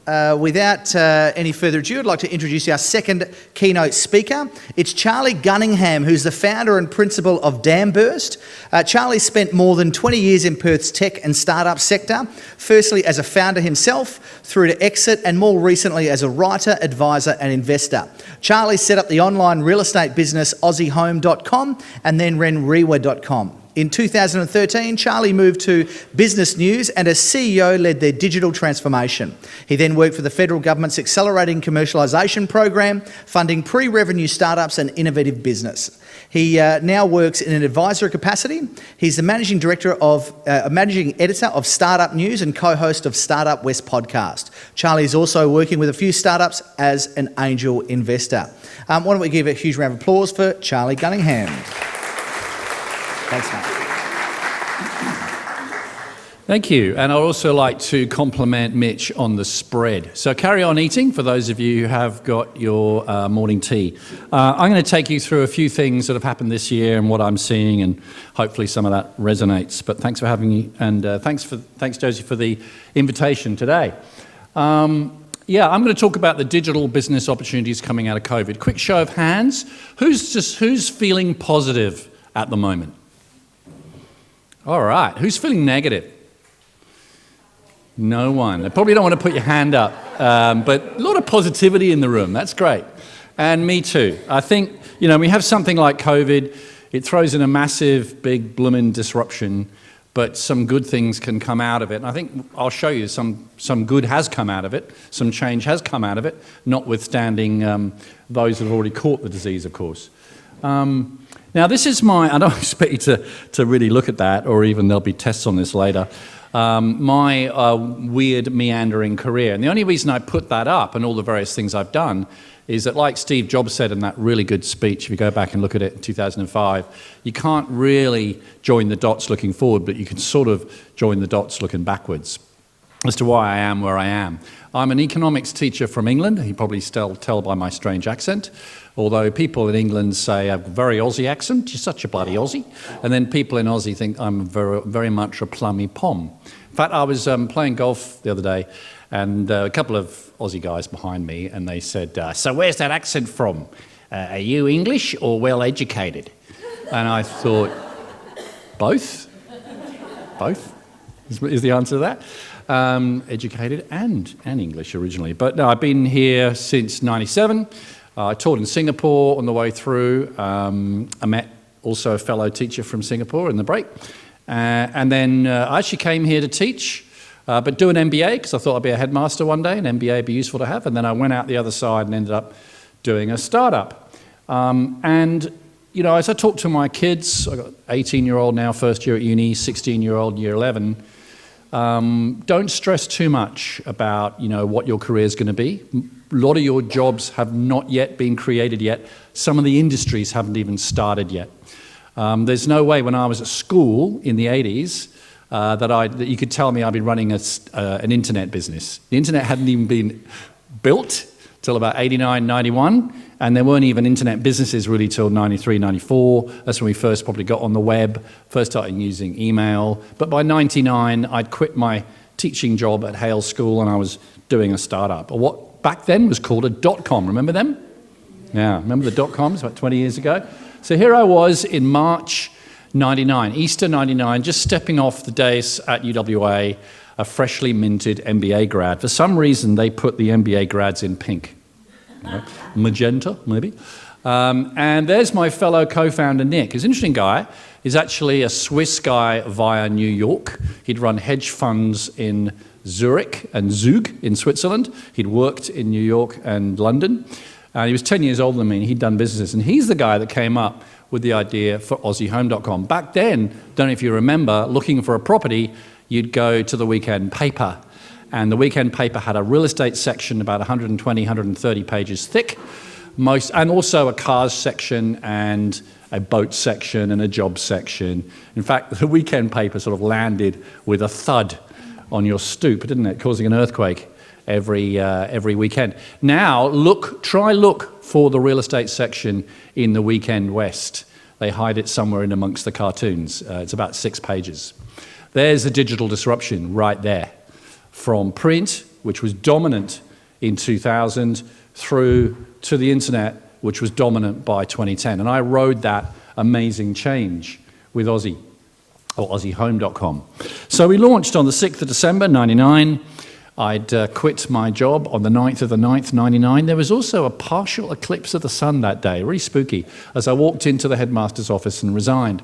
Without any further ado, I'd like to introduce our second keynote speaker. It's Charlie Gunningham, who's the founder and principal of Damburst. Charlie spent more than 20 years in Perth's tech and startup sector, firstly as a founder himself, through to exit, and more recently as a writer, advisor and investor. Charlie set up the online real estate business AussieHome.com and then ran Rewa.com. In 2013, Charlie moved to Business News and as CEO led their digital transformation. He then worked for the federal government's Accelerating Commercialisation program, funding pre-revenue startups and innovative business. He now works in an advisory capacity. He's the managing editor of Startup News and co-host of Startup West podcast. Charlie is also working with a few startups as an angel investor. Why don't we give a huge round of applause for Charlie Gunningham. Thanks, mate. Thank you. And I'd also like to compliment Mitch on the spread. So carry on eating for those of you who have got your morning tea. I'm going to take you through a few things that have happened this year and what I'm seeing, and hopefully some of that resonates. But thanks for having me, and thanks Josie for the invitation today. I'm going to talk about the digital business opportunities coming out of COVID. Quick show of hands. Who's feeling positive at the moment? All right. Who's feeling negative? No one. They probably don't want to put your hand up, but a lot of positivity in the room. That's great. And me too. I think, we have something like COVID. It throws in a massive, big, blooming disruption, but some good things can come out of it. And I think I'll show you some good has come out of it. Some change has come out of it, notwithstanding those that have already caught the disease, of course. Now, this is I don't expect you to really look at that, or even there'll be tests on this later, my weird meandering career. And the only reason I put that up and all the various things I've done is that, like Steve Jobs said in that really good speech, if you go back and look at it in 2005, you can't really join the dots looking forward, but you can sort of join the dots looking backwards as to why I am where I am. I'm an economics teacher from England. You probably still tell by my strange accent. Although people in England say I have a very Aussie accent, you're such a bloody Aussie. And then people in Aussie think I'm very, very much a plummy pom. In fact, I was playing golf the other day, and a couple of Aussie guys behind me, and they said, so where's that accent from? Are you English or well-educated? And I thought, both? Both is the answer to that. Educated and English originally. But no, I've been here since 97. I taught in Singapore on the way through. I met also a fellow teacher from Singapore in the break. And then I actually came here to teach, but do an MBA, because I thought I'd be a headmaster one day. An MBA would be useful to have. And then I went out the other side and ended up doing a startup. As I talk to my kids, I've got an 18-year-old now, first year at uni, 16-year-old, year 11, don't stress too much about, what your career is going to be. A lot of your jobs have not yet been created yet. Some of the industries haven't even started yet. There's no way when I was at school in the 80s that you could tell me I'd be running an internet business. The internet hadn't even been built till about 89, 91, and there weren't even internet businesses really till 93, 94. That's when we first probably got on the web, first started using email. But by 99, I'd quit my teaching job at Hale School and I was doing a startup, or what back then was called a dot-com. Remember them? Yeah, remember the dot-coms about 20 years ago? So here I was in March 99, Easter 99, just stepping off the dais at UWA, a freshly minted MBA grad. For some reason, they put the MBA grads in pink. Magenta, maybe. And there's my fellow co-founder, Nick. He's an interesting guy. He's actually a Swiss guy via New York. He'd run hedge funds in Zurich and Zug in Switzerland. He'd worked in New York and London. He was 10 years older than me, and he'd done businesses. And he's the guy that came up with the idea for AussieHome.com. Back then, don't know if you remember, looking for a property, you'd go to the Weekend Paper. And the Weekend Paper had a real estate section about 120, 130 pages thick, and also a cars section and a boat section and a job section. In fact, the Weekend Paper sort of landed with a thud on your stoop, didn't it, causing an earthquake every weekend. Now, try look for the real estate section in the Weekend West. They hide it somewhere in amongst the cartoons. It's about 6 pages. There's the digital disruption right there. From print which was dominant in 2000, through to the internet, which was dominant by 2010. And I rode that amazing change with Aussie, or AussieHome.com. So we launched on the 6th of December, 99. I'd quit my job on the 9th of the 9th, 99. There was also a partial eclipse of the sun that day, really spooky, as I walked into the headmaster's office and resigned.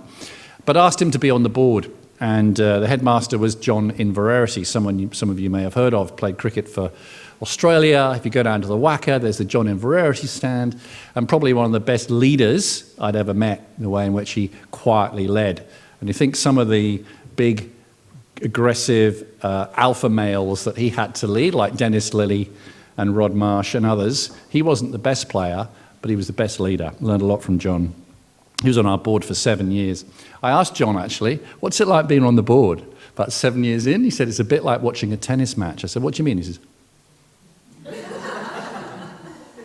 But asked him to be on the board. And the headmaster was John Inverarity, someone some of you may have heard of, played cricket for Australia. If you go down to the WACA, there's the John Inverarity stand, and probably one of the best leaders I'd ever met in the way in which he quietly led. And you think some of the big, aggressive alpha males that he had to lead, like Dennis Lilly and Rod Marsh and others, he wasn't the best player, but he was the best leader. Learned a lot from John. He was on our board for 7 years. I asked John, actually, what's it like being on the board? About 7 years in, he said, it's a bit like watching a tennis match. I said, what do you mean? He says,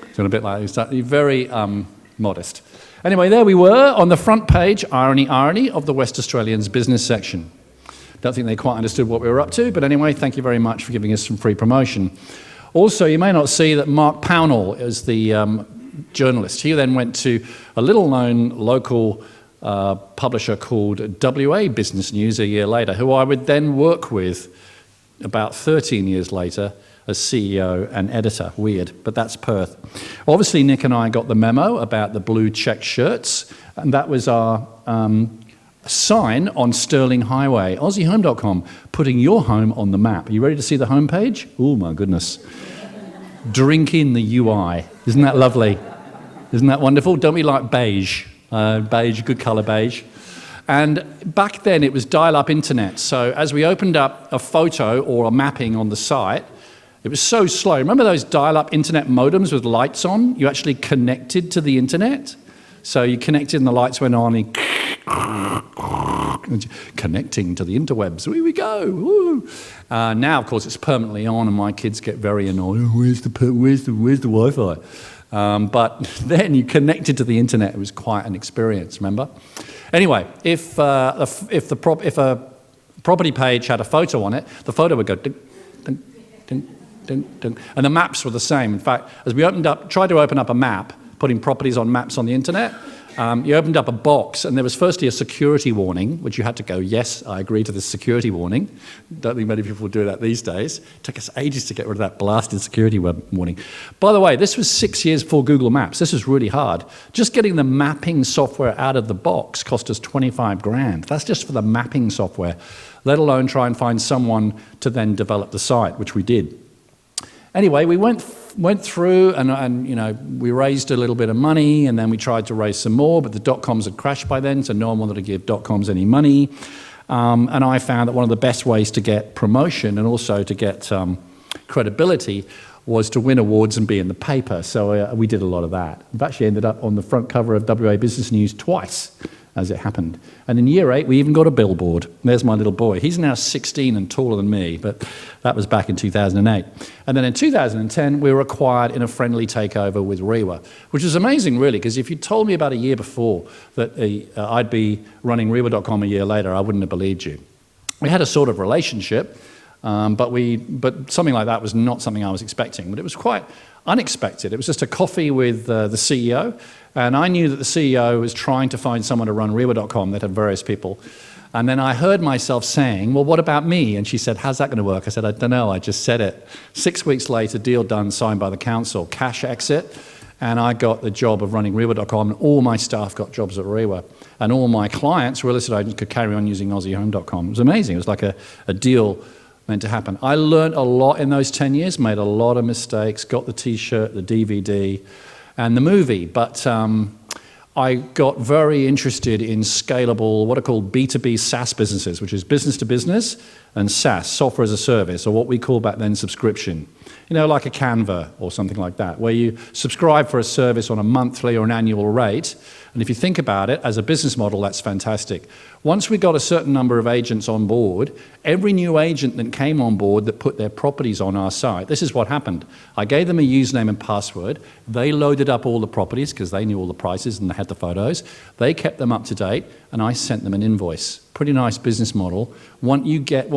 it's a bit like, he's very modest. Anyway, there we were on the front page, irony, irony, of the West Australian's business section. Don't think they quite understood what we were up to, but anyway, thank you very much for giving us some free promotion. Also, you may not see that Mark Pownall is the journalist. He then went to a little-known local publisher called WA Business News a year later, who I would then work with about 13 years later as CEO and editor. Weird, but that's Perth. Obviously, Nick and I got the memo about the blue check shirts, and that was our sign on Stirling Highway, AussieHome.com, putting your home on the map. Are you ready to see the homepage? Oh my goodness. Drink in the UI. Isn't that lovely? Isn't that wonderful? Don't we like beige? Beige, good colour beige. And back then it was dial-up internet. So as we opened up a photo or a mapping on the site, it was so slow. Remember those dial-up internet modems with lights on? You actually connected to the internet. So you connected and the lights went on. Connecting to the interwebs. Here we go. Woo. Now, of course, it's permanently on, and my kids get very annoyed. Oh, where's the Wi-Fi? But then you connected to the internet. It was quite an experience. Remember? Anyway, if a property page had a photo on it, the photo would go ding, ding, ding, ding, ding, and the maps were the same. In fact, as we tried to open up a map, putting properties on maps on the internet, you opened up a box, and there was firstly a security warning, which you had to go, yes, I agree to this security warning. Don't think many people do that these days. It took us ages to get rid of that blasted security warning. By the way, this was 6 years before Google Maps. This was really hard. Just getting the mapping software out of the box cost us 25 grand. That's just for the mapping software, let alone try and find someone to then develop the site, which we did. Anyway, we went through and you know, we raised a little bit of money, and then we tried to raise some more, but the dot-coms had crashed by then, so no one wanted to give dot-coms any money. And I found that one of the best ways to get promotion and also to get credibility was to win awards and be in the paper. So we did a lot of that. We've actually ended up on the front cover of WA Business News twice, as it happened. And in year 8, we even got a billboard. There's my little boy. He's now 16 and taller than me, but that was back in 2008. And then in 2010, we were acquired in a friendly takeover with Rewa, which was amazing, really, because if you told me about a year before that I'd be running Rewa.com a year later, I wouldn't have believed you. We had a sort of relationship, but something like that was not something I was expecting. But it was quite unexpected. It was just a coffee with the CEO, and I knew that the CEO was trying to find someone to run Rewa.com that had various people. And then I heard myself saying, well, what about me? And she said, how's that going to work? I said, I don't know, I just said it. 6 weeks later, deal done, signed by the council, cash exit, and I got the job of running Rewa.com, and all my staff got jobs at Rewa. And all my clients, real estate agents, could carry on using AussieHome.com. It was amazing. It was like a deal meant to happen. I learned a lot in those 10 years, made a lot of mistakes, got the T-shirt, the DVD, and the movie, but I got very interested in scalable, what are called B2B SaaS businesses, which is business to business, and SaaS, software as a service, or what we call back then subscription. You know, like a Canva or something like that, where you subscribe for a service on a monthly or an annual rate. And if you think about it, as a business model, that's fantastic. Once we got a certain number of agents on board, every new agent that came on board that put their properties on our site, this is what happened. I gave them a username and password. They loaded up all the properties because they knew all the prices and they had the photos. They kept them up to date, and I sent them an invoice. Pretty nice business model. Once you get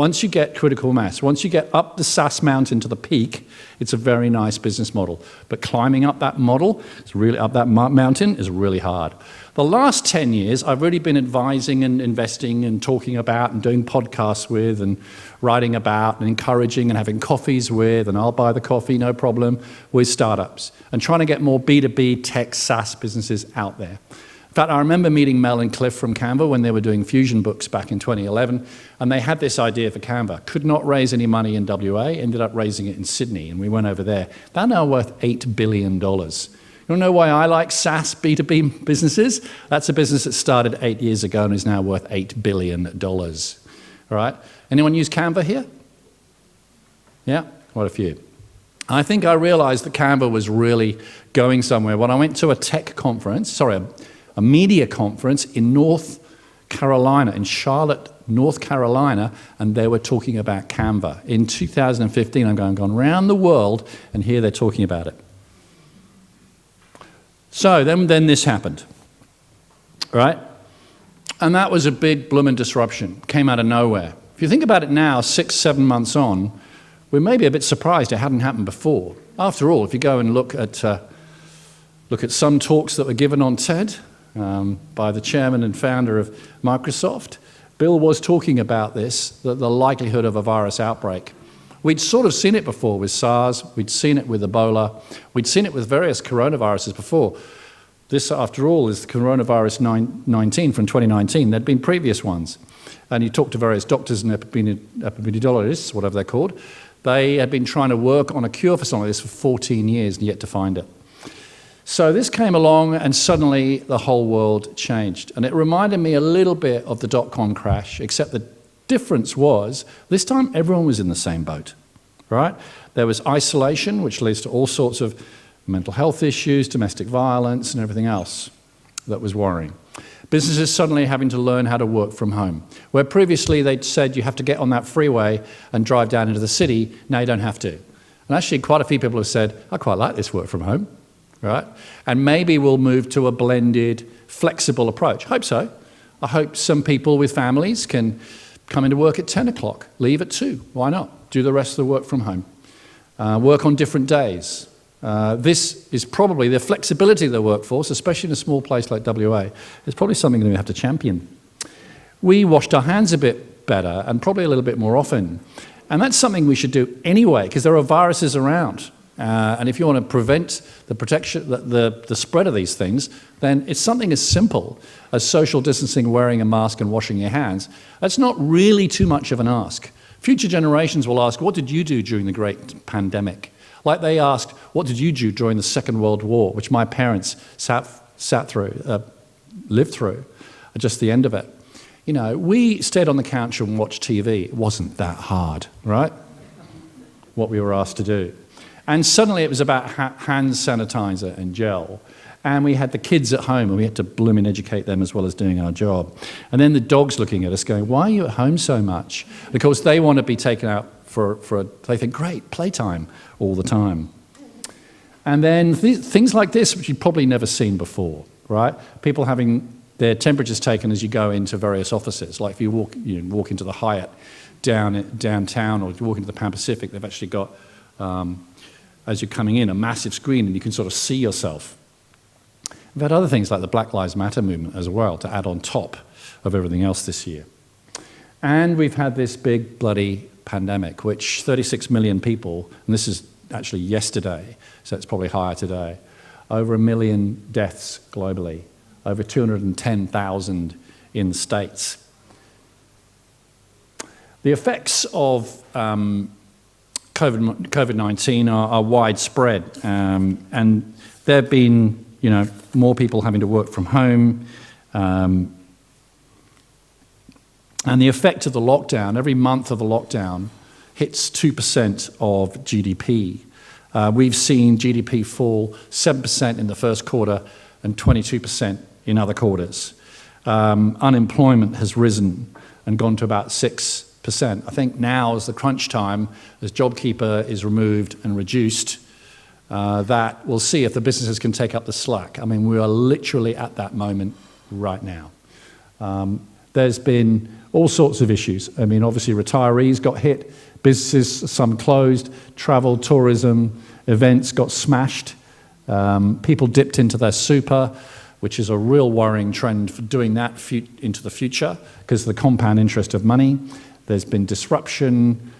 critical mass, once you get up the SaaS mountain to the peak, it's a very nice business model. But climbing up that mountain is really hard. The last 10 years, I've really been advising and investing and talking about and doing podcasts with and writing about and encouraging and having coffees with, and I'll buy the coffee, no problem, with startups and trying to get more B2B tech SaaS businesses out there. In fact, I remember meeting Mel and Cliff from Canva when they were doing Fusion Books back in 2011, and they had this idea for Canva. Could not raise any money in WA, ended up raising it in Sydney, and we went over there. They're now worth $8 billion. You want to know why I like SaaS B2B businesses? That's a business that started 8 years ago and is now worth $8 billion. All right? Anyone use Canva here? Yeah? Quite a few. I think I realized that Canva was really going somewhere when I went to a tech conference, a media conference in North Carolina, in Charlotte, North Carolina, and they were talking about Canva. In 2015, I'm gone around the world, and here they're talking about it. So then this happened, right? And that was a big bloomin' disruption, came out of nowhere. If you think about it now, 6-7 months on, we're maybe a bit surprised it hadn't happened before. After all, if you go and look at some talks that were given on TED by the chairman and founder of Microsoft, Bill was talking about this, the likelihood of a virus outbreak. We'd sort of seen it before with SARS, we'd seen it with Ebola, we'd seen it with various coronaviruses before. This, after all, is the coronavirus 19 from 2019. There'd been previous ones. And you talk to various doctors and epidemiologists, whatever they're called. They had been trying to work on a cure for something like this for 14 years and yet to find it. So this came along and suddenly the whole world changed. And it reminded me a little bit of the dot-com crash, except the difference was this time everyone was in the same boat, right? There was isolation, which leads to all sorts of mental health issues, domestic violence, and everything else that was worrying. Businesses suddenly having to learn how to work from home. Where previously they'd said you have to get on that freeway and drive down into the city, now you don't have to. And actually quite a few people have said, I quite like this work from home, right? And maybe we'll move to a blended, flexible approach. Hope so. I hope some people with families can come into work at 10 o'clock, leave at 2. Why not? Do the rest of the work from home. Work on different days. This is probably the flexibility of the workforce, especially in a small place like WA, is probably something that we have to champion. We washed our hands a bit better and probably a little bit more often. And that's something we should do anyway, because there are viruses around. And if you want to prevent the spread of these things, then it's something as simple as social distancing, wearing a mask and washing your hands. That's not really too much of an ask. Future generations will ask, what did you do during the great pandemic? Like they asked, what did you do during the Second World War, which my parents lived through, just the end of it. You know, we stayed on the couch and watched TV. It wasn't that hard, right? What we were asked to do. And suddenly it was about hand sanitizer and gel. And we had the kids at home and we had to blooming educate them as well as doing our job. And then the dogs looking at us going, why are you at home so much? Because they want to be taken out they think, great, playtime all the time. And then things like this, which you've probably never seen before, right? People having their temperatures taken as you go into various offices. Like if you walk into the Hyatt downtown, or you walk into the Pan Pacific, they've actually got, as you're coming in, a massive screen and you can sort of see yourself. We've had other things like the Black Lives Matter movement as well to add on top of everything else this year. And we've had this big bloody pandemic, which 36 million people, and this is actually yesterday, so it's probably higher today, over 1 million deaths globally, over 210,000 in the States. The effects of COVID-19 are widespread, and there have been, more people having to work from home, and the effect of the lockdown, every month of the lockdown, hits 2% of GDP. We've seen GDP fall 7% in the first quarter and 22% in other quarters. Unemployment has risen and gone to about 6%. I think now is the crunch time, as JobKeeper is removed and reduced, that we'll see if the businesses can take up the slack. I mean, we are literally at that moment right now. There's been all sorts of issues. I mean, obviously retirees got hit, businesses, some closed, travel, tourism, events got smashed. People dipped into their super, which is a real worrying trend for doing that into the future because of the compound interest of money. There's been disruption.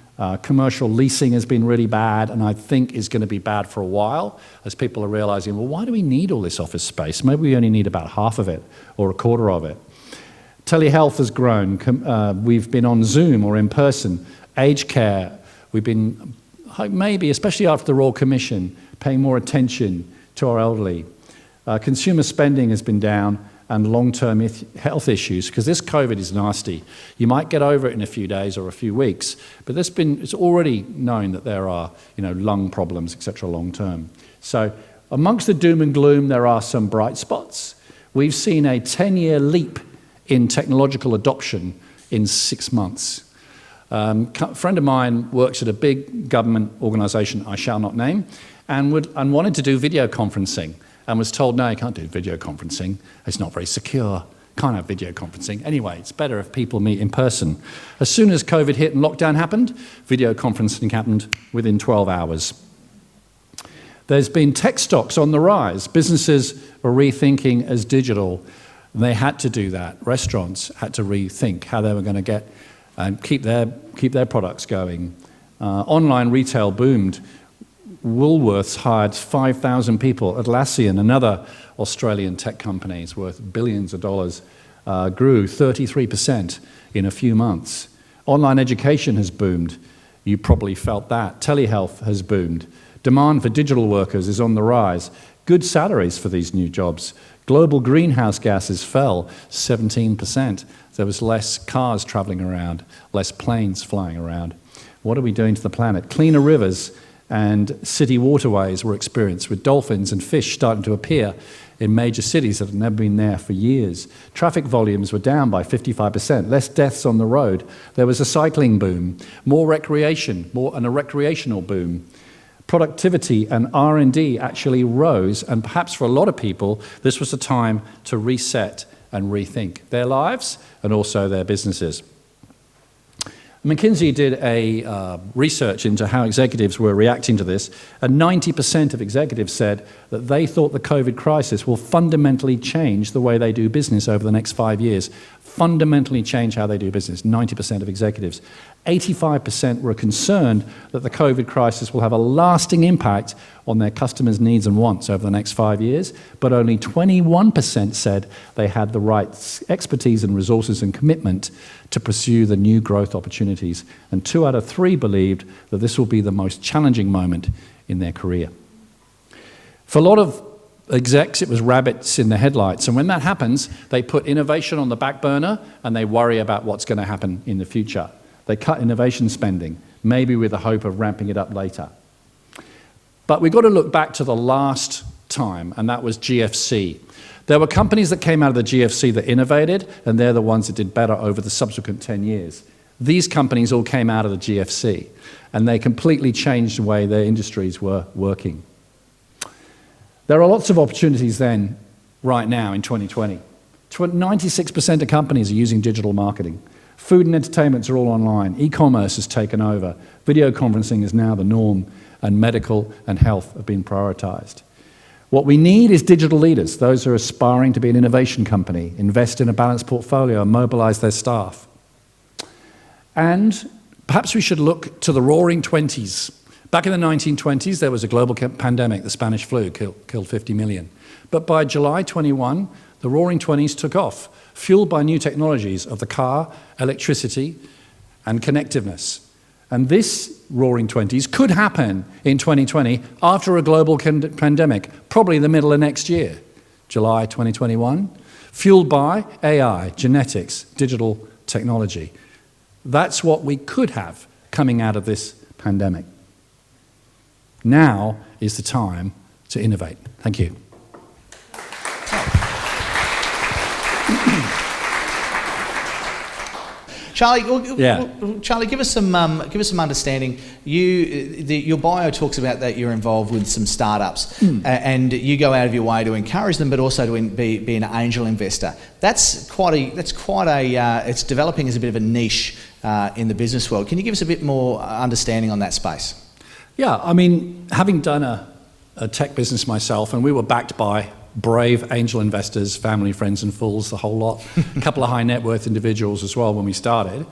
Commercial leasing has been really bad, and I think is going to be bad for a while as people are realizing, well, why do we need all this office space? Maybe we only need about half of it or a quarter of it. Telehealth has grown. We've been on Zoom or in person. Aged care, we've been, maybe, especially after the Royal Commission, paying more attention to our elderly. Consumer spending has been down, and long-term health issues, because this COVID is nasty. You might get over it in a few days or a few weeks, but it's already known that there are, lung problems, etc., long-term. So amongst the doom and gloom, there are some bright spots. We've seen a 10-year leap in technological adoption in 6 months. A friend of mine works at a big government organisation I shall not name, and wanted to do video conferencing, and was told, no, you can't do video conferencing. It's not very secure. Can't have video conferencing. Anyway, it's better if people meet in person. As soon as COVID hit and lockdown happened, video conferencing happened within 12 hours. There's been tech stocks on the rise. Businesses are rethinking as digital. They had to do that. Restaurants had to rethink how they were going to get and keep their products going. Online retail boomed. Woolworths hired 5,000 people. Atlassian, another Australian tech company, is worth billions of dollars, grew 33% in a few months. Online education has boomed. You probably felt that. Telehealth has boomed. Demand for digital workers is on the rise. Good salaries for these new jobs. Global greenhouse gases fell 17%. There was less cars traveling around, less planes flying around. What are we doing to the planet? Cleaner rivers and city waterways were experienced, with dolphins and fish starting to appear in major cities that have never been there for years. Traffic volumes were down by 55%, less deaths on the road. There was a cycling boom, more recreation, and a recreational boom. Productivity and R&D actually rose, and perhaps for a lot of people, this was a time to reset and rethink their lives and also their businesses. McKinsey did a research into how executives were reacting to this, and 90% of executives said that they thought the COVID crisis will fundamentally change the way they do business over the next 5 years. Fundamentally change how they do business, 90% of executives. 85% were concerned that the COVID crisis will have a lasting impact on their customers' needs and wants over the next 5 years, but only 21% said they had the right expertise and resources and commitment to pursue the new growth opportunities. And 2 out of 3 believed that this will be the most challenging moment in their career. For a lot of execs, it was rabbits in the headlights. And when that happens, they put innovation on the back burner and they worry about what's going to happen in the future. They cut innovation spending, maybe with the hope of ramping it up later. But we've got to look back to the last time, and that was GFC. There were companies that came out of the GFC that innovated, and they're the ones that did better over the subsequent 10 years. These companies all came out of the GFC, and they completely changed the way their industries were working. There are lots of opportunities then, right now in 2020. 96% of companies are using digital marketing. Food and entertainments are all online. E-commerce has taken over. Video conferencing is now the norm, and medical and health have been prioritized. What we need is digital leaders, those who are aspiring to be an innovation company, invest in a balanced portfolio and mobilize their staff. And perhaps we should look to the roaring 20s. Back in the 1920s, there was a global pandemic, the Spanish flu, killed 50 million. But by July 21, the roaring 20s took off, fueled by new technologies of the car, electricity, and connectiveness. And this roaring 20s could happen in 2020 after a global pandemic, probably the middle of next year, July 2021, fueled by AI, genetics, digital technology. That's what we could have coming out of this pandemic. Now is the time to innovate. Thank you. Charlie, Yeah. Charlie, give us some understanding. Your bio talks about that you're involved with some startups, and you go out of your way to encourage them, but also to be an angel investor. It's developing as a bit of a niche in the business world. Can you give us a bit more understanding on that space? Yeah, I mean, having done a tech business myself, and we were backed by brave angel investors, family, friends and fools, the whole lot, a couple of high net worth individuals as well when we started.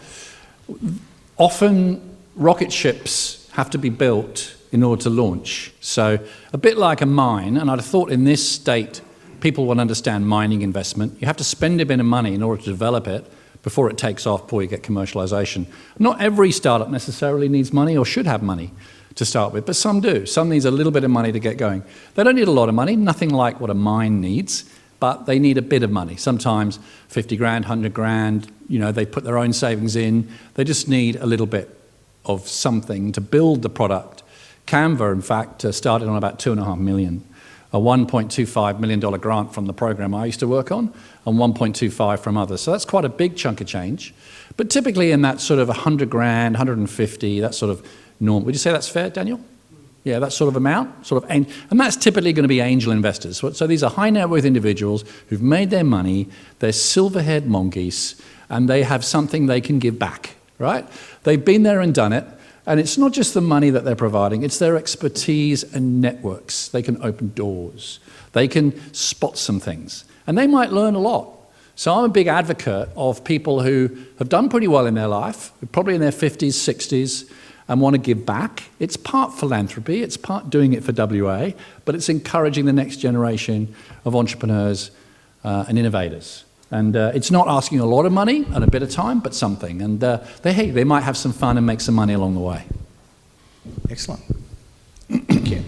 Often rocket ships have to be built in order to launch. So a bit like a mine, and I'd have thought in this state people will understand mining investment. You have to spend a bit of money in order to develop it before it takes off, before you get commercialization. Not every startup necessarily needs money or should have money to start with, but some do. Some needs a little bit of money to get going. They don't need a lot of money, nothing like what a mine needs, but they need a bit of money. Sometimes 50 grand, 100 grand, they put their own savings in. They just need a little bit of something to build the product. Canva, in fact, started on about 2.5 million. A $1.25 million grant from the program I used to work on, and 1.25 from others. So that's quite a big chunk of change. But typically in that sort of 100 grand, 150, that sort of norm. Would you say that's fair, Daniel? Yeah, that sort of amount, and that's typically going to be angel investors. So these are high net worth individuals who've made their money, they're silver-haired monkeys, and they have something they can give back, right? They've been there and done it, and it's not just the money that they're providing, it's their expertise and networks. They can open doors, they can spot some things, and they might learn a lot. So I'm a big advocate of people who have done pretty well in their life, probably in their 50s, 60s, and want to give back. It's part philanthropy, it's part doing it for WA, but it's encouraging the next generation of entrepreneurs and innovators. And it's not asking a lot of money and a bit of time, but something. And they might have some fun and make some money along the way. Excellent. Thank you.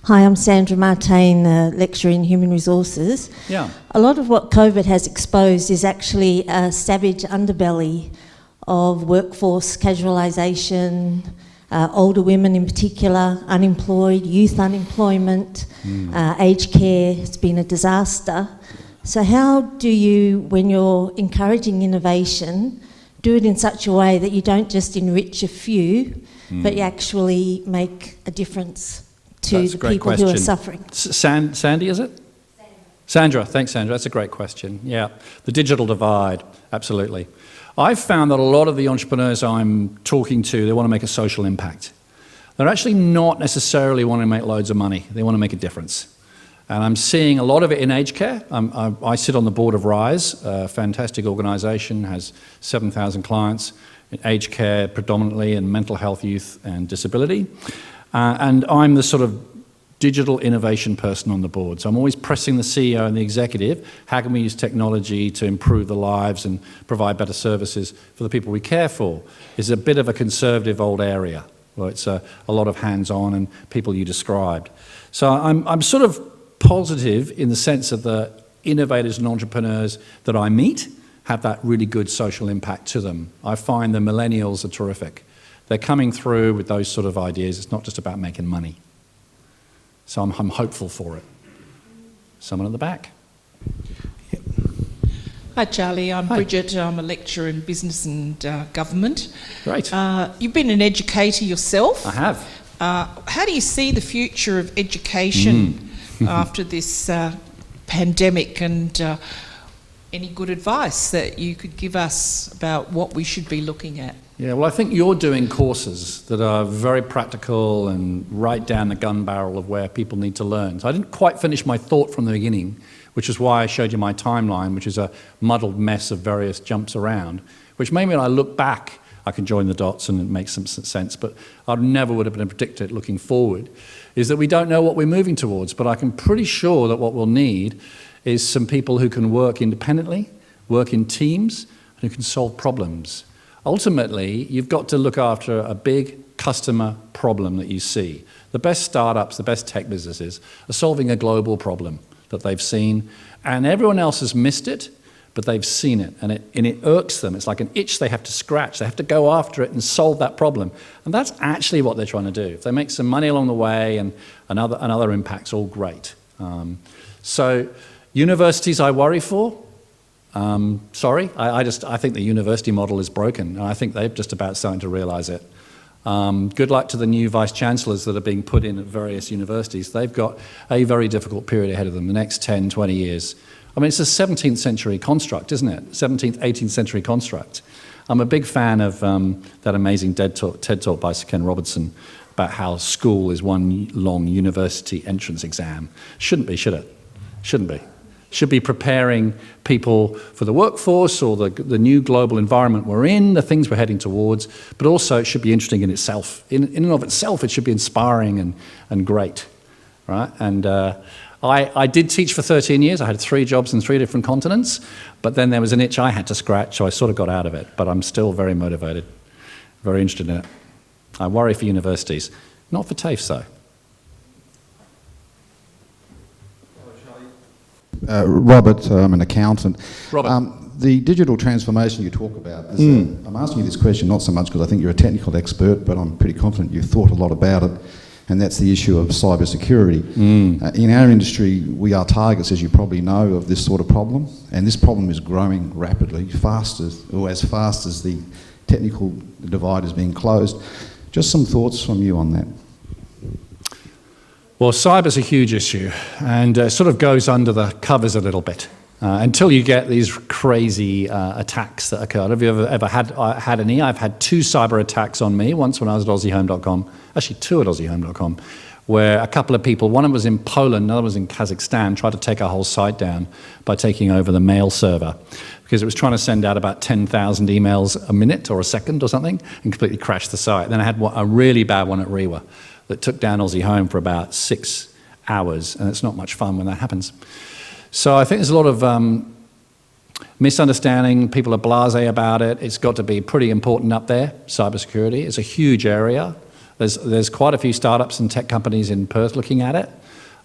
Hi, I'm Sandra Martain, lecturer in human resources. Yeah. A lot of what COVID has exposed is actually a savage underbelly of workforce casualisation, older women in particular, unemployed, youth unemployment, aged care. It's been a disaster. So how do you, when you're encouraging innovation, do it in such a way that you don't just enrich a few, but you actually make a difference to the people who are suffering? Sandy, is it? Sandra, thanks Sandra, that's a great question. Yeah, the digital divide, absolutely. I've found that a lot of the entrepreneurs I'm talking to, they want to make a social impact. They're actually not necessarily wanting to make loads of money. They want to make a difference. And I'm seeing a lot of it in aged care. I sit on the board of RISE, a fantastic organisation, has 7,000 clients in aged care predominantly, in mental health, youth and disability. And I'm the sort of digital innovation person on the board. So I'm always pressing the CEO and the executive, how can we use technology to improve the lives and provide better services for the people we care for? It's a bit of a conservative old area where it's a lot of hands-on and people you described. So I'm sort of positive in the sense of the innovators and entrepreneurs that I meet have that really good social impact to them. I find the millennials are terrific. They're coming through with those sort of ideas. It's not just about making money. So I'm hopeful for it. Someone at the back. Yep. Hi Charlie, I'm Bridget. I'm a lecturer in business and government. Great. You've been an educator yourself. I have. How do you see the future of education after this pandemic, and any good advice that you could give us about what we should be looking at? Yeah, well, I think you're doing courses that are very practical and right down the gun barrel of where people need to learn. So I didn't quite finish my thought from the beginning, which is why I showed you my timeline, which is a muddled mess of various jumps around, which maybe when I look back, I can join the dots and it makes some sense, but I never would have been able to predict it looking forward, is that we don't know what we're moving towards, but I'm pretty sure that what we'll need is some people who can work independently, work in teams, and who can solve problems. Ultimately, you've got to look after a big customer problem that you see. The best startups, the best tech businesses are solving a global problem that they've seen, and everyone else has missed it, but they've seen it, and it irks them. It's like an itch they have to scratch. They have to go after it and solve that problem. And that's actually what they're trying to do. If they make some money along the way and another impact's all great. So universities I worry for. Sorry, I think the university model is broken, and I think they're just about starting to realise it. Good luck to the new vice-chancellors that are being put in at various universities. They've got a very difficult period ahead of them, the next 10, 20 years. I mean, it's a 17th century construct, isn't it? 17th, 18th century construct. I'm a big fan of that amazing TED Talk by Sir Ken Robinson about how school is one long university entrance exam. Shouldn't be, should it? Shouldn't be. Should be preparing people for the workforce or the new global environment we're in, the things we're heading towards, but also it should be interesting in itself. In and of itself, it should be inspiring and great, right? And I did teach for 13 years. I had 3 jobs in 3 different continents, but then there was an itch I had to scratch, so I sort of got out of it. But I'm still very motivated, very interested in it. I worry for universities, not for TAFEs though. Robert, I'm an accountant. Robert. The digital transformation you talk about, I'm asking you this question not so much because I think you're a technical expert, but I'm pretty confident you've thought a lot about it, and that's the issue of cybersecurity. In our industry, we are targets, as you probably know, of this sort of problem, and this problem is growing rapidly, as fast as the technical divide is being closed. Just some thoughts from you on that. Well, cyber's a huge issue, and sort of goes under the covers a little bit until you get these crazy attacks that occur. Have you ever had any? I've had 2 cyber attacks on me, once when I was at AussieHome.com, actually 2 at AussieHome.com, where a couple of people, one of them was in Poland, another was in Kazakhstan, tried to take our whole site down by taking over the mail server, because it was trying to send out about 10,000 emails a minute or a second or something, and completely crashed the site. Then I had a really bad one at Rewa that took down Aussie Home for about 6 hours, and it's not much fun when that happens. So I think there's a lot of misunderstanding. People are blasé about it. It's got to be pretty important up there, cybersecurity. It's a huge area. There's quite a few startups and tech companies in Perth looking at it.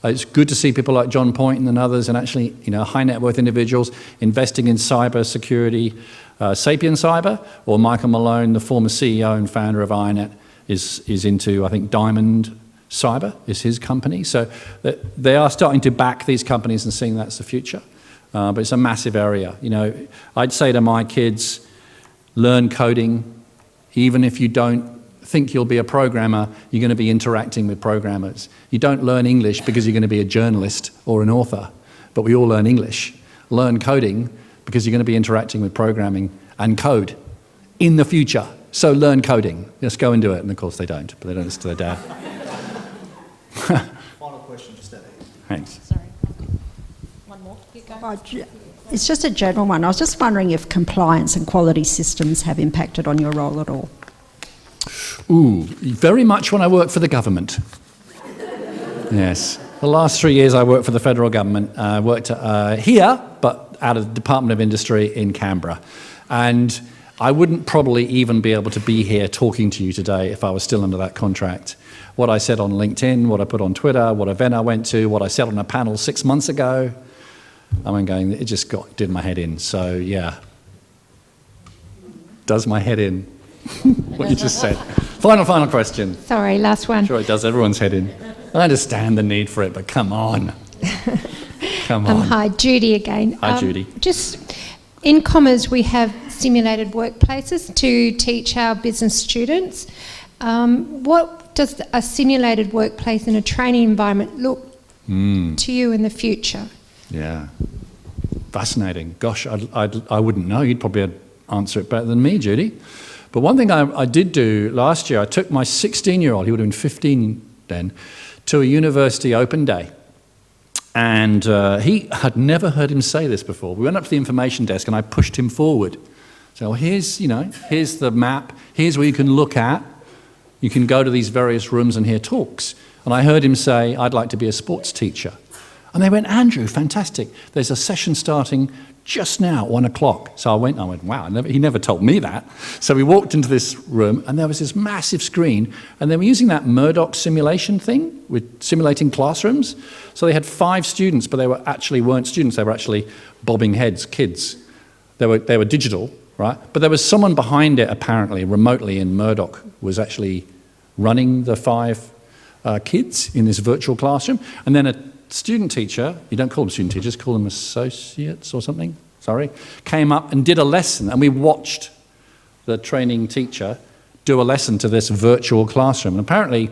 It's good to see people like John Poynton and others, and actually, high net worth individuals investing in cyber security. Sapien Cyber, or Michael Malone, the former CEO and founder of IronNet, is into, I think, Diamond Cyber is his company. So they are starting to back these companies and seeing that's the future. But it's a massive area. I'd say to my kids, learn coding. Even if you don't think you'll be a programmer, you're going to be interacting with programmers. You don't learn English because you're going to be a journalist or an author, but we all learn English. Learn coding because you're going to be interacting with programming and code in the future. So learn coding. Just go and do it. And of course they don't, but they don't listen to their dad. Final question, just there. Thanks. Sorry. One more. It's just a general one. I was just wondering if compliance and quality systems have impacted on your role at all. Ooh, very much when I work for the government. Yes. The last 3 years I worked for the federal government. I worked here, but out of the Department of Industry in Canberra. And I wouldn't probably even be able to be here talking to you today if I was still under that contract. What I said on LinkedIn, what I put on Twitter, what event I went to, what I said on a panel 6 months ago, it just did my head in. So yeah, does my head in what you just said. Final question. Sorry, last one. Sure, it does everyone's head in. I understand the need for it, but come on. Come on. Hi, Judy again. Hi, Judy. Just in Commerce, we have simulated workplaces to teach our business students. What does a simulated workplace in a training environment look to you in the future? Yeah, fascinating. Gosh, I wouldn't know. You'd probably answer it better than me, Judy. But one thing I did do last year, I took my 16-year-old, he would have been 15 then, to a university open day. And I'd never heard him say this before. We went up to the information desk and I pushed him forward. So here's the map, here's where you can look at. You can go to these various rooms and hear talks. And I heard him say, I'd like to be a sports teacher. And they went, Andrew, fantastic. There's a session starting just now at 1 o'clock. So I went, wow, he never told me that. So we walked into this room and there was this massive screen and they were using that Murdoch simulation thing with simulating classrooms. So they had 5 students, but they weren't students, they were actually bobbing heads, kids. They were digital, right? But there was someone behind it apparently, remotely in Murdoch, was actually running the 5 kids in this virtual classroom. And then a student teacher, you don't call them student teachers, call them associates or something, came up and did a lesson, and we watched the training teacher do a lesson to this virtual classroom. And apparently,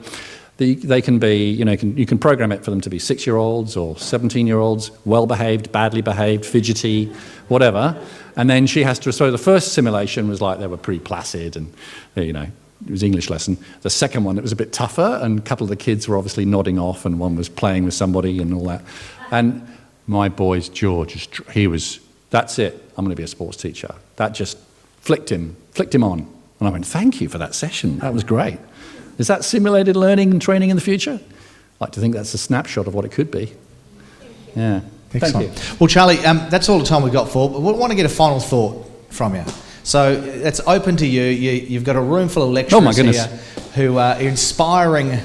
they can be, you can program it for them to be 6-year-olds or 17-year-olds, well-behaved, badly behaved, fidgety, whatever. And then she has to, so the first simulation was like they were pretty placid and, it was English lesson. The second one, it was a bit tougher, and a couple of the kids were obviously nodding off, and one was playing with somebody and all that. And my boy's jaw that's it, I'm going to be a sports teacher. That just flicked him on. And I went, thank you for that session, that was great. Is that simulated learning and training in the future? I'd like to think that's a snapshot of what it could be. Yeah. Excellent. Thank you. Well, Charlie, that's all the time we've got for, but we want to get a final thought from you. So it's open to you. You've got a room full of lecturers here who are inspiring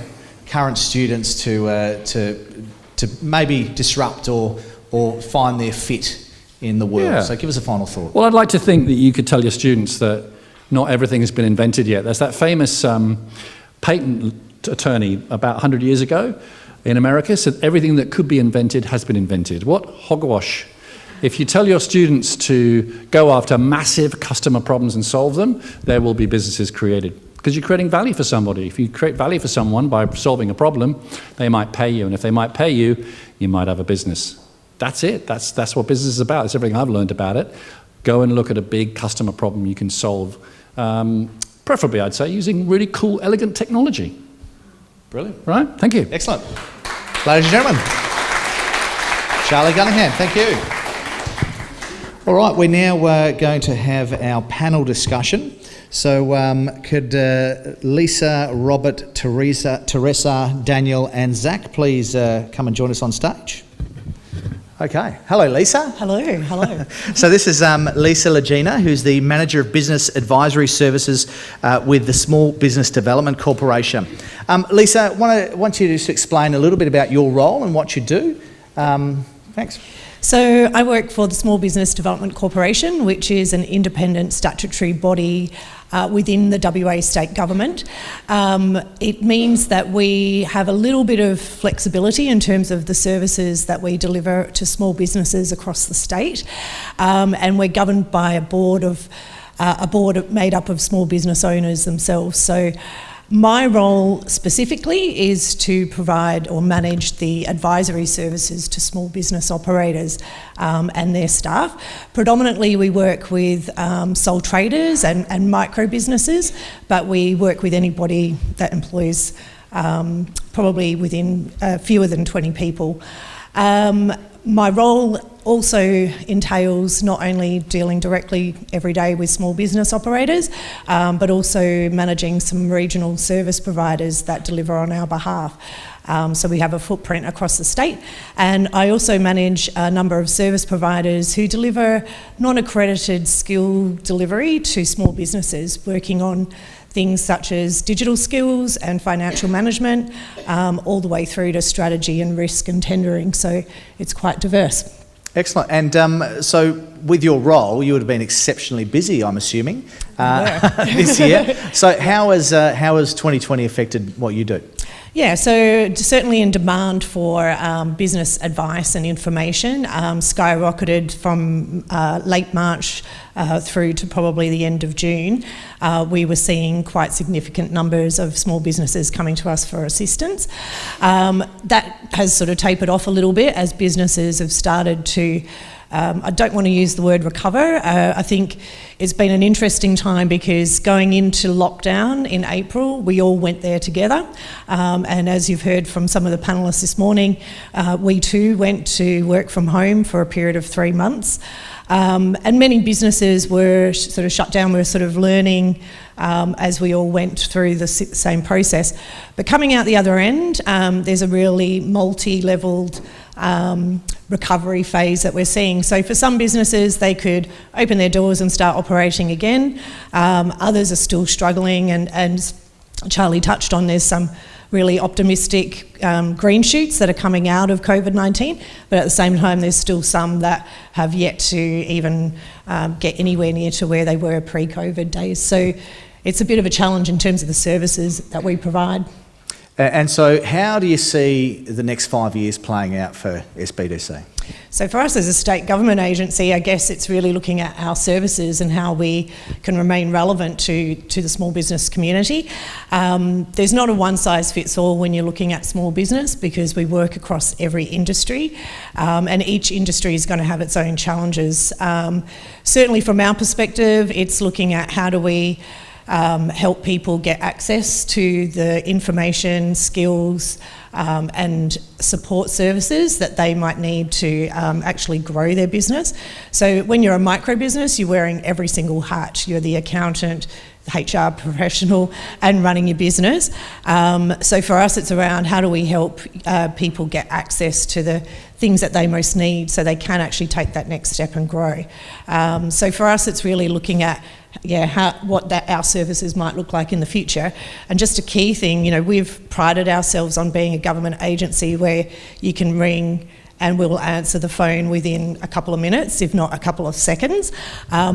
current students to maybe disrupt or find their fit in the world. Yeah. So give us a final thought. Well, I'd like to think that you could tell your students that not everything has been invented yet. There's that famous patent attorney about 100 years ago in America said everything that could be invented has been invented. What hogwash. If you tell your students to go after massive customer problems and solve them, there will be businesses created. Because you're creating value for somebody. If you create value for someone by solving a problem, they might pay you. And if they might pay you, you might have a business. That's it. That's what business is about. That's everything I've learned about it. Go and look at a big customer problem you can solve. Preferably, I'd say, using really cool, elegant technology. Brilliant. Right? Thank you. Excellent. Ladies and gentlemen, Charlie Gunningham, thank you. All right, we're now going to have our panel discussion. So could Lisa, Robert, Teresa, Daniel and Zach please come and join us on stage? Okay. Hello, Lisa. Hello. So this is Lisa Legina, who's the Manager of Business Advisory Services with the Small Business Development Corporation. Lisa, I want you to just explain a little bit about your role and what you do. Thanks. So I work for the Small Business Development Corporation, which is an independent statutory body within the WA state government. It means that we have a little bit of flexibility in terms of the services that we deliver to small businesses across the state, and we're governed by a board made up of small business owners themselves. So my role specifically is to provide or manage the advisory services to small business operators and their staff. Predominantly we work with sole traders and micro businesses, but we work with anybody that employs probably within fewer than 20 people. My role also entails not only dealing directly every day with small business operators, but also managing some regional service providers that deliver on our behalf. So we have a footprint across the state, and I also manage a number of service providers who deliver non-accredited skill delivery to small businesses, working on things such as digital skills and financial management, all the way through to strategy and risk and tendering. So it's quite diverse. Excellent. And so with your role, you would have been exceptionally busy, I'm assuming, this year. So how has 2020 affected what you do? Yeah, so certainly in demand for business advice and information skyrocketed from late March through to probably the end of June. We were seeing quite significant numbers of small businesses coming to us for assistance. That has sort of tapered off a little bit as businesses have started to I don't want to use the word recover. I think it's been an interesting time because going into lockdown in April, we all went there together. And as you've heard from some of the panellists this morning, we too went to work from home for a period of 3 months. And many businesses were sort of shut down. We were sort of learning as we all went through the same process. But coming out the other end, there's a really multi-levelled recovery phase that we're seeing. So for some businesses, they could open their doors and start operating again. Others are still struggling, and Charlie touched on there's some really optimistic green shoots that are coming out of COVID-19, but at the same time there's still some that have yet to even get anywhere near to where they were pre-COVID days. So it's a bit of a challenge in terms of the services that we provide. And so how do you see the next 5 years playing out for SBDC? So for us as a state government agency, I guess it's really looking at our services and how we can remain relevant to the small business community. There's not a one-size-fits-all when you're looking at small business, because we work across every industry, and each industry is going to have its own challenges. Certainly from our perspective, it's looking at how do we help people get access to the information, skills, and support services that they might need to actually grow their business. So when you're a micro business, you're wearing every single hat. You're the accountant, the HR professional, and running your business. So for us, it's around how do we help people get access to the things that they most need so they can actually take that next step and grow. So for us, it's really looking at what our services might look like in the future. And just a key thing, we've prided ourselves on being a government agency where you can ring and we'll answer the phone within a couple of minutes, if not a couple of seconds.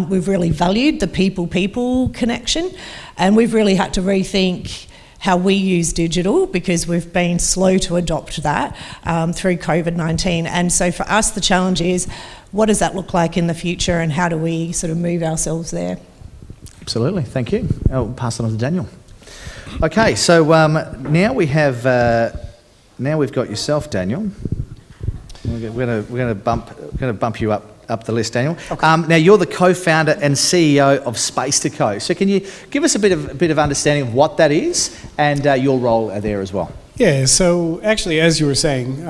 We've really valued the people-people connection, and we've really had to rethink how we use digital, because we've been slow to adopt that through COVID-19. And so for us, the challenge is, what does that look like in the future, and how do we sort of move ourselves there? Absolutely, thank you. I'll pass it on to Daniel. Okay, so now we've got yourself, Daniel. We're going to bump you up the list, Daniel. Okay. Now you're the co-founder and CEO of Space2Co. So can you give us a bit of understanding of what that is and your role there as well? Yeah. So actually, as you were saying,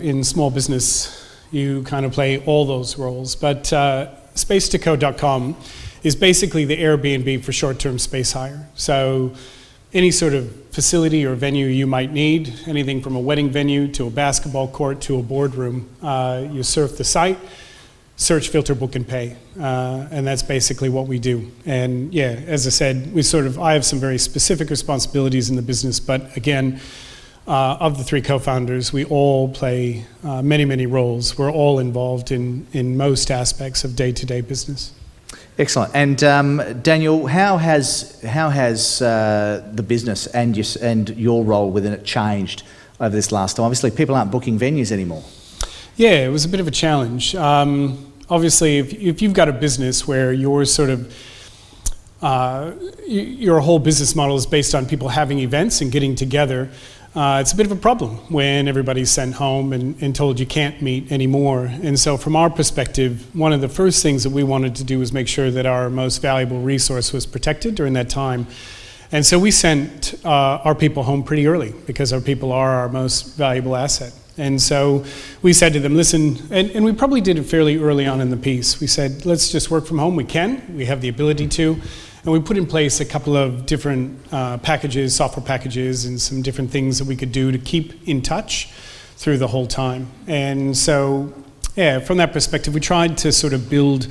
in small business, you kind of play all those roles. But Space2Co.com is basically the Airbnb for short-term space hire. So any sort of facility or venue you might need, anything from a wedding venue to a basketball court to a boardroom, you surf the site, search, filter, book, and pay. And that's basically what we do. And yeah, as I said, I have some very specific responsibilities in the business, but again, of the three co-founders, we all play many, many roles. We're all involved in most aspects of day-to-day business. Excellent. And Daniel, how has the business and your role within it changed over this last time? Obviously, people aren't booking venues anymore. Yeah, it was a bit of a challenge. Obviously, if you've got a business where your whole business model is based on people having events and getting together, it's a bit of a problem when everybody's sent home and told you can't meet anymore. And so from our perspective, one of the first things that we wanted to do was make sure that our most valuable resource was protected during that time. And so we sent our people home pretty early, because our people are our most valuable asset. And so we said to them, listen, and we probably did it fairly early on in the piece. We said, let's just work from home. We have the ability to. And we put in place a couple of different packages, software packages, and some different things that we could do to keep in touch through the whole time. And so, yeah, from that perspective, we tried to sort of build,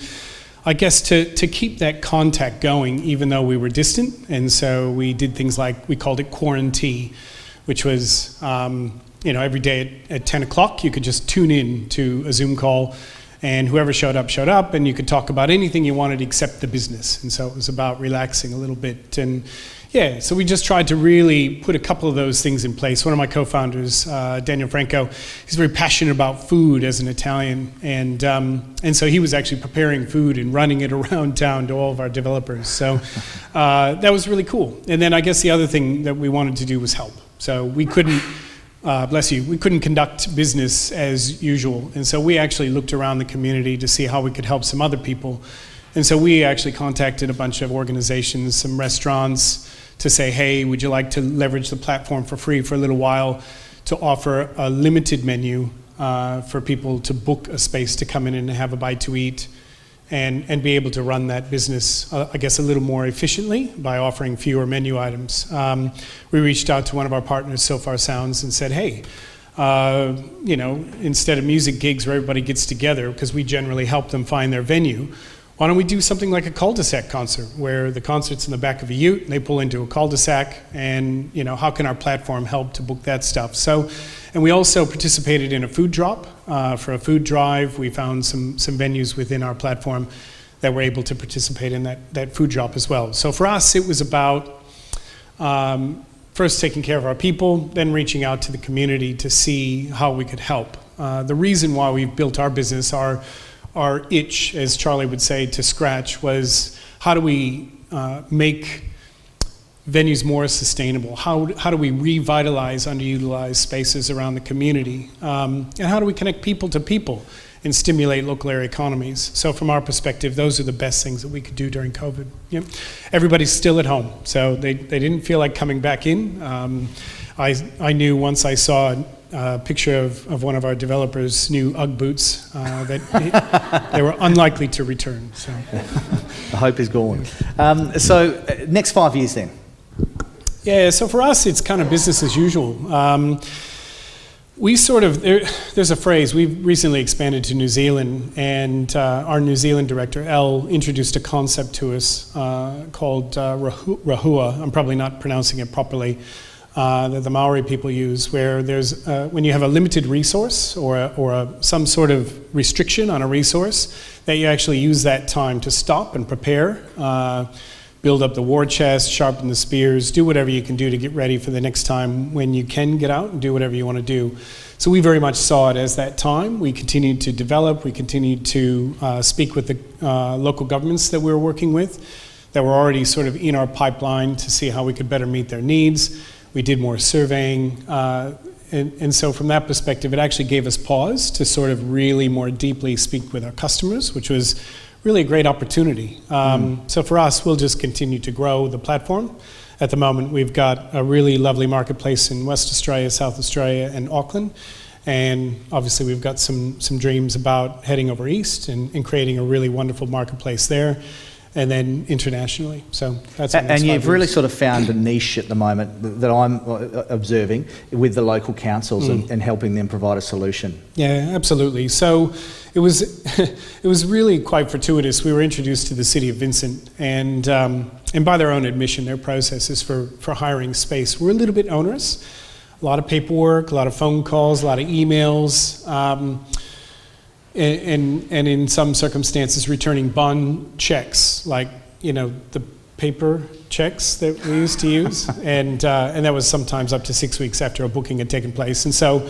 I guess, to keep that contact going, even though we were distant. And so we did things like, we called it quarantine, which was, every day at 10 o'clock, you could just tune in to a Zoom call, and whoever showed up, and you could talk about anything you wanted except the business. And so it was about relaxing a little bit. And yeah, so we just tried to really put a couple of those things in place. One of my co-founders, Daniel Franco, he's very passionate about food as an Italian. And so he was actually preparing food and running it around town to all of our developers. So that was really cool. And then I guess the other thing that we wanted to do was help. So we couldn't, we couldn't conduct business as usual. And so we actually looked around the community to see how we could help some other people. And so we actually contacted a bunch of organizations, some restaurants, to say, hey, would you like to leverage the platform for free for a little while to offer a limited menu for people to book a space to come in and have a bite to eat, and be able to run that business, I guess, a little more efficiently by offering fewer menu items. We reached out to one of our partners, So Far Sounds, and said, hey, instead of music gigs where everybody gets together, because we generally help them find their venue, why don't we do something like a cul-de-sac concert, where the concert's in the back of a ute, and they pull into a cul-de-sac, and how can our platform help to book that stuff? So, and we also participated in a food drop for a food drive. We found some venues within our platform that were able to participate in that food drop as well. So for us, it was about first taking care of our people, then reaching out to the community to see how we could help. The reason why we've built our business, our itch, as Charlie would say, to scratch, was how do we make venues more sustainable? How do we revitalize underutilized spaces around the community? And how do we connect people to people and stimulate local area economies? So from our perspective, those are the best things that we could do during COVID. Yep. Everybody's still at home, so they didn't feel like coming back in. I knew once I saw a picture of one of our developers' new UGG boots that they were unlikely to return. So. The hope is gone. Next 5 years then? Yeah, so for us, it's kind of business as usual. There's a phrase, we've recently expanded to New Zealand, and our New Zealand director, Elle, introduced a concept to us called Rahua. I'm probably not pronouncing it properly, that the Maori people use, where there's, when you have a limited resource or some sort of restriction on a resource, that you actually use that time to stop and prepare, build up the war chest, sharpen the spears, do whatever you can do to get ready for the next time when you can get out and do whatever you want to do. So we very much saw it as that time. We continued to develop, we continued to speak with the local governments that we were working with, that were already sort of in our pipeline to see how we could better meet their needs. We did more surveying, and so from that perspective, it actually gave us pause to sort of really more deeply speak with our customers, which was really a great opportunity. So for us, we'll just continue to grow the platform. At the moment, we've got a really lovely marketplace in West Australia, South Australia, and Auckland. And obviously, we've got some dreams about heading over east and creating a really wonderful marketplace there, and then internationally. So that's our next 5 you've years. really sort of found a niche at the moment that I'm observing with the local councils and helping them provide a solution. Yeah, absolutely. So it was it was really quite fortuitous. We were introduced to the City of Vincent, and by their own admission, their processes for hiring space were a little bit onerous. A lot of paperwork, a lot of phone calls, a lot of emails, and in some circumstances, returning bond checks, like, you know, the paper checks that we used to use, and that was sometimes up to 6 weeks after a booking had taken place. And so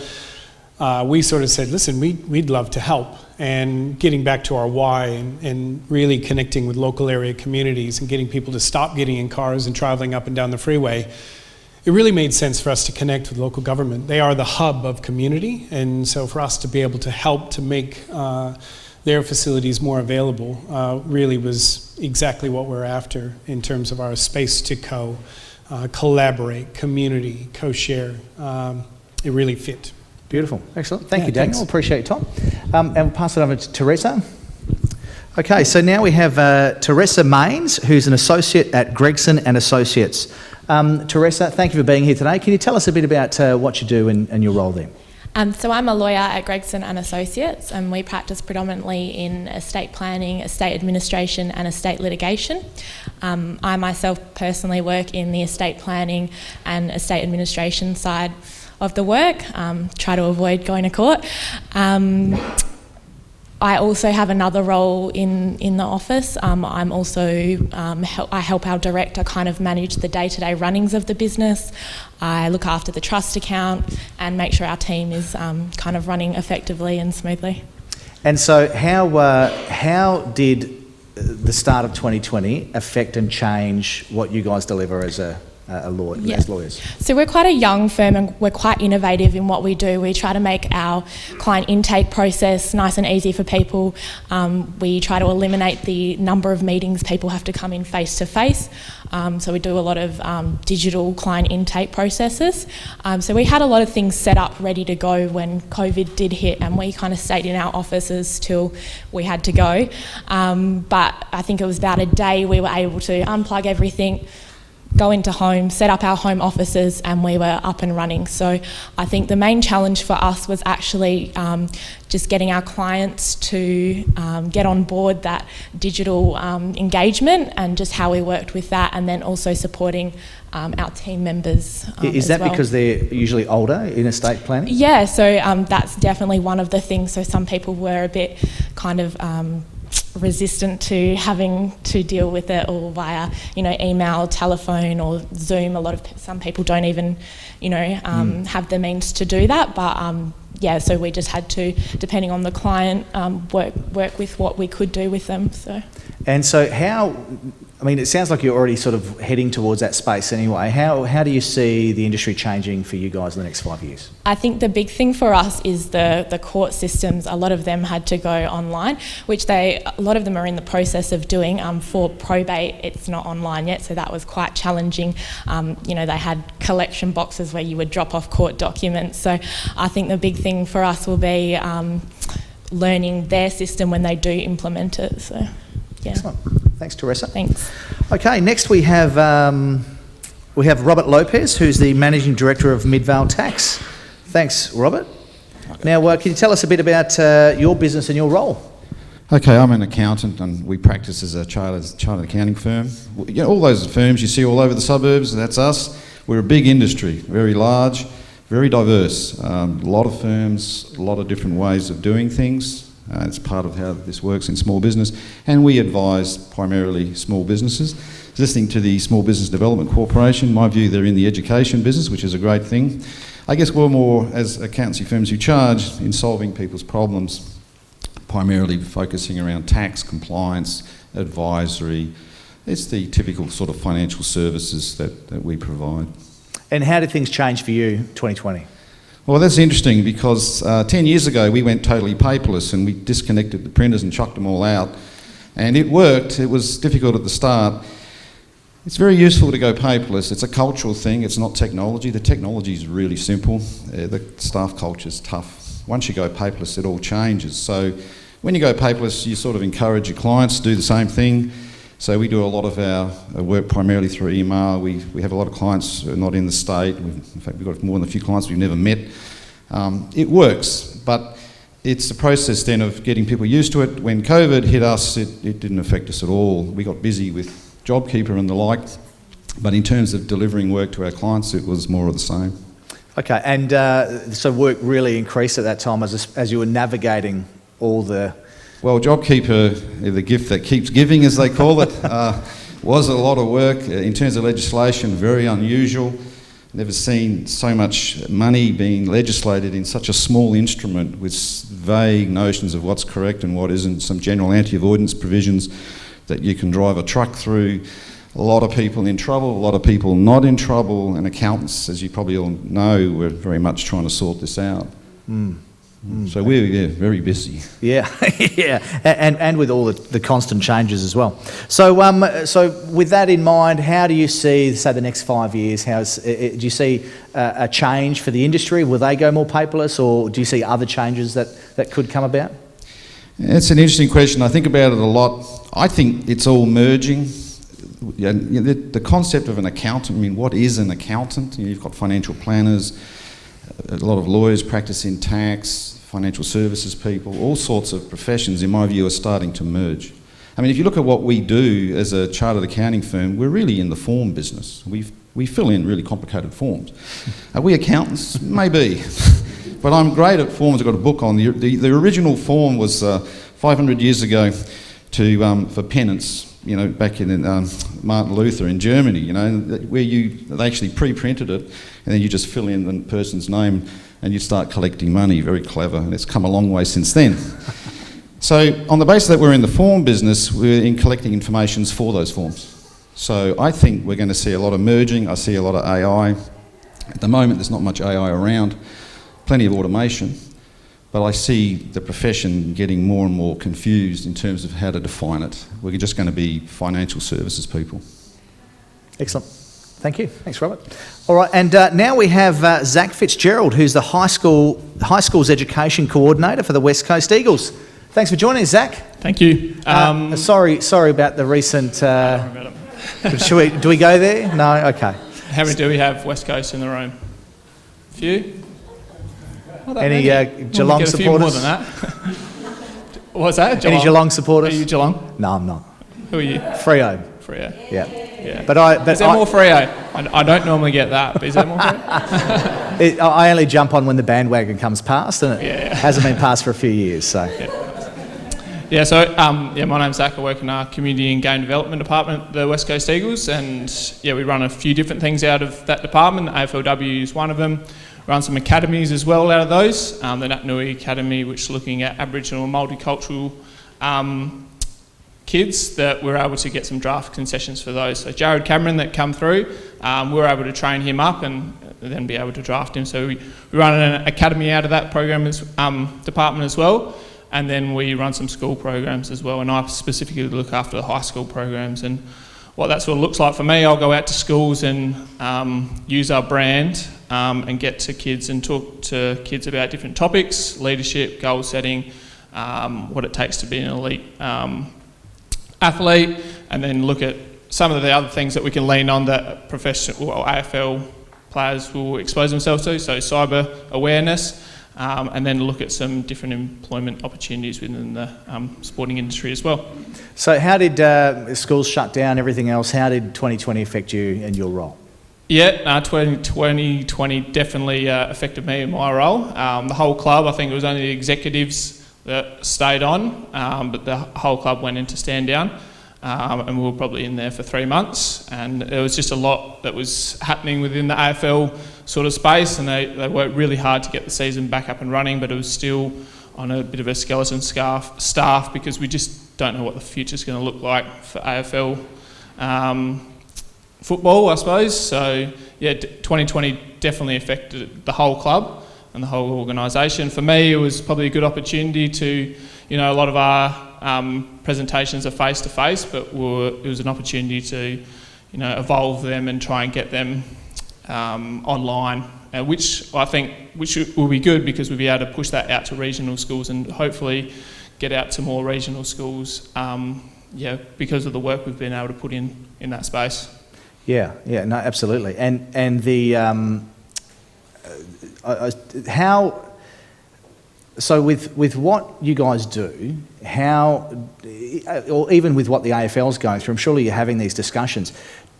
we sort of said, listen, we'd love to help. And getting back to our why and really connecting with local area communities and getting people to stop getting in cars and traveling up and down the freeway, it really made sense for us to connect with local government. They are the hub of community, and so for us to be able to help to make their facilities more available really was exactly what we're after in terms of our space to collaborate, community, co-share. It really fit. Beautiful. Excellent. Thank you, Daniel. Thanks. Appreciate your time. And we'll pass it over to Teresa. Okay, so now we have Teresa Mains, who's an associate at Gregson and Associates. Teresa, thank you for being here today. Can you tell us a bit about what you do and your role there? So I'm a lawyer at Gregson and Associates, and we practice predominantly in estate planning, estate administration and estate litigation. I myself personally work in the estate planning and estate administration side of the work, try to avoid going to court. I also have another role in the office. I'm also, I help our director kind of manage the day-to-day runnings of the business. I look after the trust account and make sure our team is kind of running effectively and smoothly. And so how did the start of 2020 affect and change what you guys deliver as as lawyers? So we're quite a young firm and we're quite innovative in what we do. We try to make our client intake process nice and easy for people. We try to eliminate the number of meetings people have to come in face to face. So we do a lot of digital client intake processes. So we had a lot of things set up ready to go when COVID did hit, and we kind of stayed in our offices till we had to go. But I think it was about a day we were able to unplug everything, go into home, set up our home offices, and we were up and running. So I think the main challenge for us was actually just getting our clients to get on board that digital engagement and just how we worked with that, and then also supporting our team members Is that because they're usually older in estate planning? Yeah, so that's definitely one of the things. So some people were a bit kind of resistant to having to deal with it all via, email, telephone or Zoom. Some people don't even, have the means to do that, but so we just had to, depending on the client, work with what we could do with them. And so it sounds like you're already sort of heading towards that space anyway. How do you see the industry changing for you guys in the next 5 years? I think the big thing for us is the court systems. A lot of them had to go online, which a lot of them are in the process of doing. For probate, it's not online yet, so that was quite challenging. They had collection boxes where you would drop off court documents. So I think the big thing for us will be learning their system when they do implement it. So, yeah. Excellent. Thanks, Teresa. Thanks. Okay, next we have Robert Lopez, who's the Managing Director of Midvale Tax. Thanks, Robert. Now, can you tell us a bit about your business and your role? Okay, I'm an accountant and we practice as a chartered accounting firm. All those firms you see all over the suburbs, that's us. We're a big industry, very large, very diverse. A lot of firms, a lot of different ways of doing things. It's part of how this works in small business, and we advise primarily small businesses. Listening to the Small Business Development Corporation, in my view, they're in the education business, which is a great thing. I guess we're more, as accountancy firms, who charge in solving people's problems, primarily focusing around tax, compliance, advisory. It's the typical sort of financial services that we provide. And how did things change for you 2020? Well, that's interesting because 10 years ago we went totally paperless and we disconnected the printers and chucked them all out. And it worked. It was difficult at the start. It's very useful to go paperless. It's a cultural thing. It's not technology. The technology is really simple. The staff culture is tough. Once you go paperless, it all changes. So when you go paperless, you sort of encourage your clients to do the same thing. So we do a lot of our work primarily through email. We have a lot of clients who are not in the state. In fact, we've got more than a few clients we've never met. It works, but it's the process then of getting people used to it. When COVID hit us, it didn't affect us at all. We got busy with JobKeeper and the like, but in terms of delivering work to our clients, it was more of the same. Okay, and so work really increased at that time as you were navigating all the... Well, JobKeeper, the gift that keeps giving, as they call it, was a lot of work. In terms of legislation, very unusual. Never seen so much money being legislated in such a small instrument with vague notions of what's correct and what isn't, some general anti-avoidance provisions that you can drive a truck through. A lot of people in trouble, a lot of people not in trouble, and accountants, as you probably all know, were very much trying to sort this out. So we're very busy. Yeah, yeah, and with all the constant changes as well. So, so with that in mind, how do you see, say, the next 5 years? Do you see a change for the industry? Will they go more paperless, or do you see other changes that could come about? It's an interesting question. I think about it a lot. I think it's all merging. The concept of an accountant, I mean, what is an accountant? You've got financial planners, a lot of lawyers practicing tax, financial services people, all sorts of professions, in my view, are starting to merge. I mean, if you look at what we do as a chartered accounting firm, we're really in the form business. We fill in really complicated forms. Are we accountants? Maybe. But I'm great at forms. I've got a book on. The original form was 500 years ago for penance. You know, back in Martin Luther in Germany, you know, where they actually pre-printed it, and then you just fill in the person's name and you start collecting money. Very clever, and it's come a long way since then. So on the basis that we're in the form business, we're in collecting information for those forms. So I think we're going to see a lot of merging. I see a lot of AI. At the moment, there's not much AI around, plenty of automation. But I see the profession getting more and more confused in terms of how to define it. We're just going to be financial services people. Excellent. Thank you. Thanks, Robert. All right, and now we have Zach Fitzgerald, who's the high school's education coordinator for the West Coast Eagles. Thanks for joining us, Zach. Thank you. Sorry about the recent... Don't worry about it. Do we go there? No? Okay. How many do we have West Coast in the room? A few? Any Geelong supporters? A few more than that. What's that? Geelong? Any Geelong supporters? Are you Geelong? No, I'm not. Who are you? Freo. Freo. Yeah. But is there more Freo? I don't normally get that, but is there more Freo? I only jump on when the bandwagon comes past, and it hasn't been past for a few years. So. My name's Zach. I work in our Community and Game Development Department at the West Coast Eagles, and we run a few different things out of that department. AFLW is one of them. run some academies as well out of those. The Natanui Academy, which is looking at Aboriginal and multicultural kids, that we're able to get some draft concessions for those. So Jared Cameron that come through, we were able to train him up and then be able to draft him. So we run an academy out of that program department as well. And then we run some school programs as well, and I specifically look after the high school programs. And what that sort of looks like for me, I'll go out to schools and use our brand and get to kids and talk to kids about different topics, leadership, goal setting, what it takes to be an elite athlete, and then look at some of the other things that we can lean on that professional or AFL players will expose themselves to, so cyber awareness. And then look at some different employment opportunities within the sporting industry as well. So how did schools shut down, everything else, how did 2020 affect you and your role? Yeah, 2020 definitely affected me in my role. The whole club, I think it was only the executives that stayed on, but the whole club went into stand down. And we were probably in there for 3 months, and there was just a lot that was happening within the AFL sort of space, and they worked really hard to get the season back up and running, but it was still on a bit of a skeleton staff because we just don't know what the future's going to look like for AFL football, I suppose. So yeah, 2020 definitely affected the whole club and the whole organisation. For me, it was probably a good opportunity to, a lot of our presentations are face-to-face, but it was an opportunity to, evolve them and try and get them online, which I think will be good because we'll be able to push that out to regional schools and hopefully get out to more regional schools, because of the work we've been able to put in that space. Yeah, no, absolutely. And the how. So with what you guys do, how, or even with what the AFL's going through, I'm surely you're having these discussions.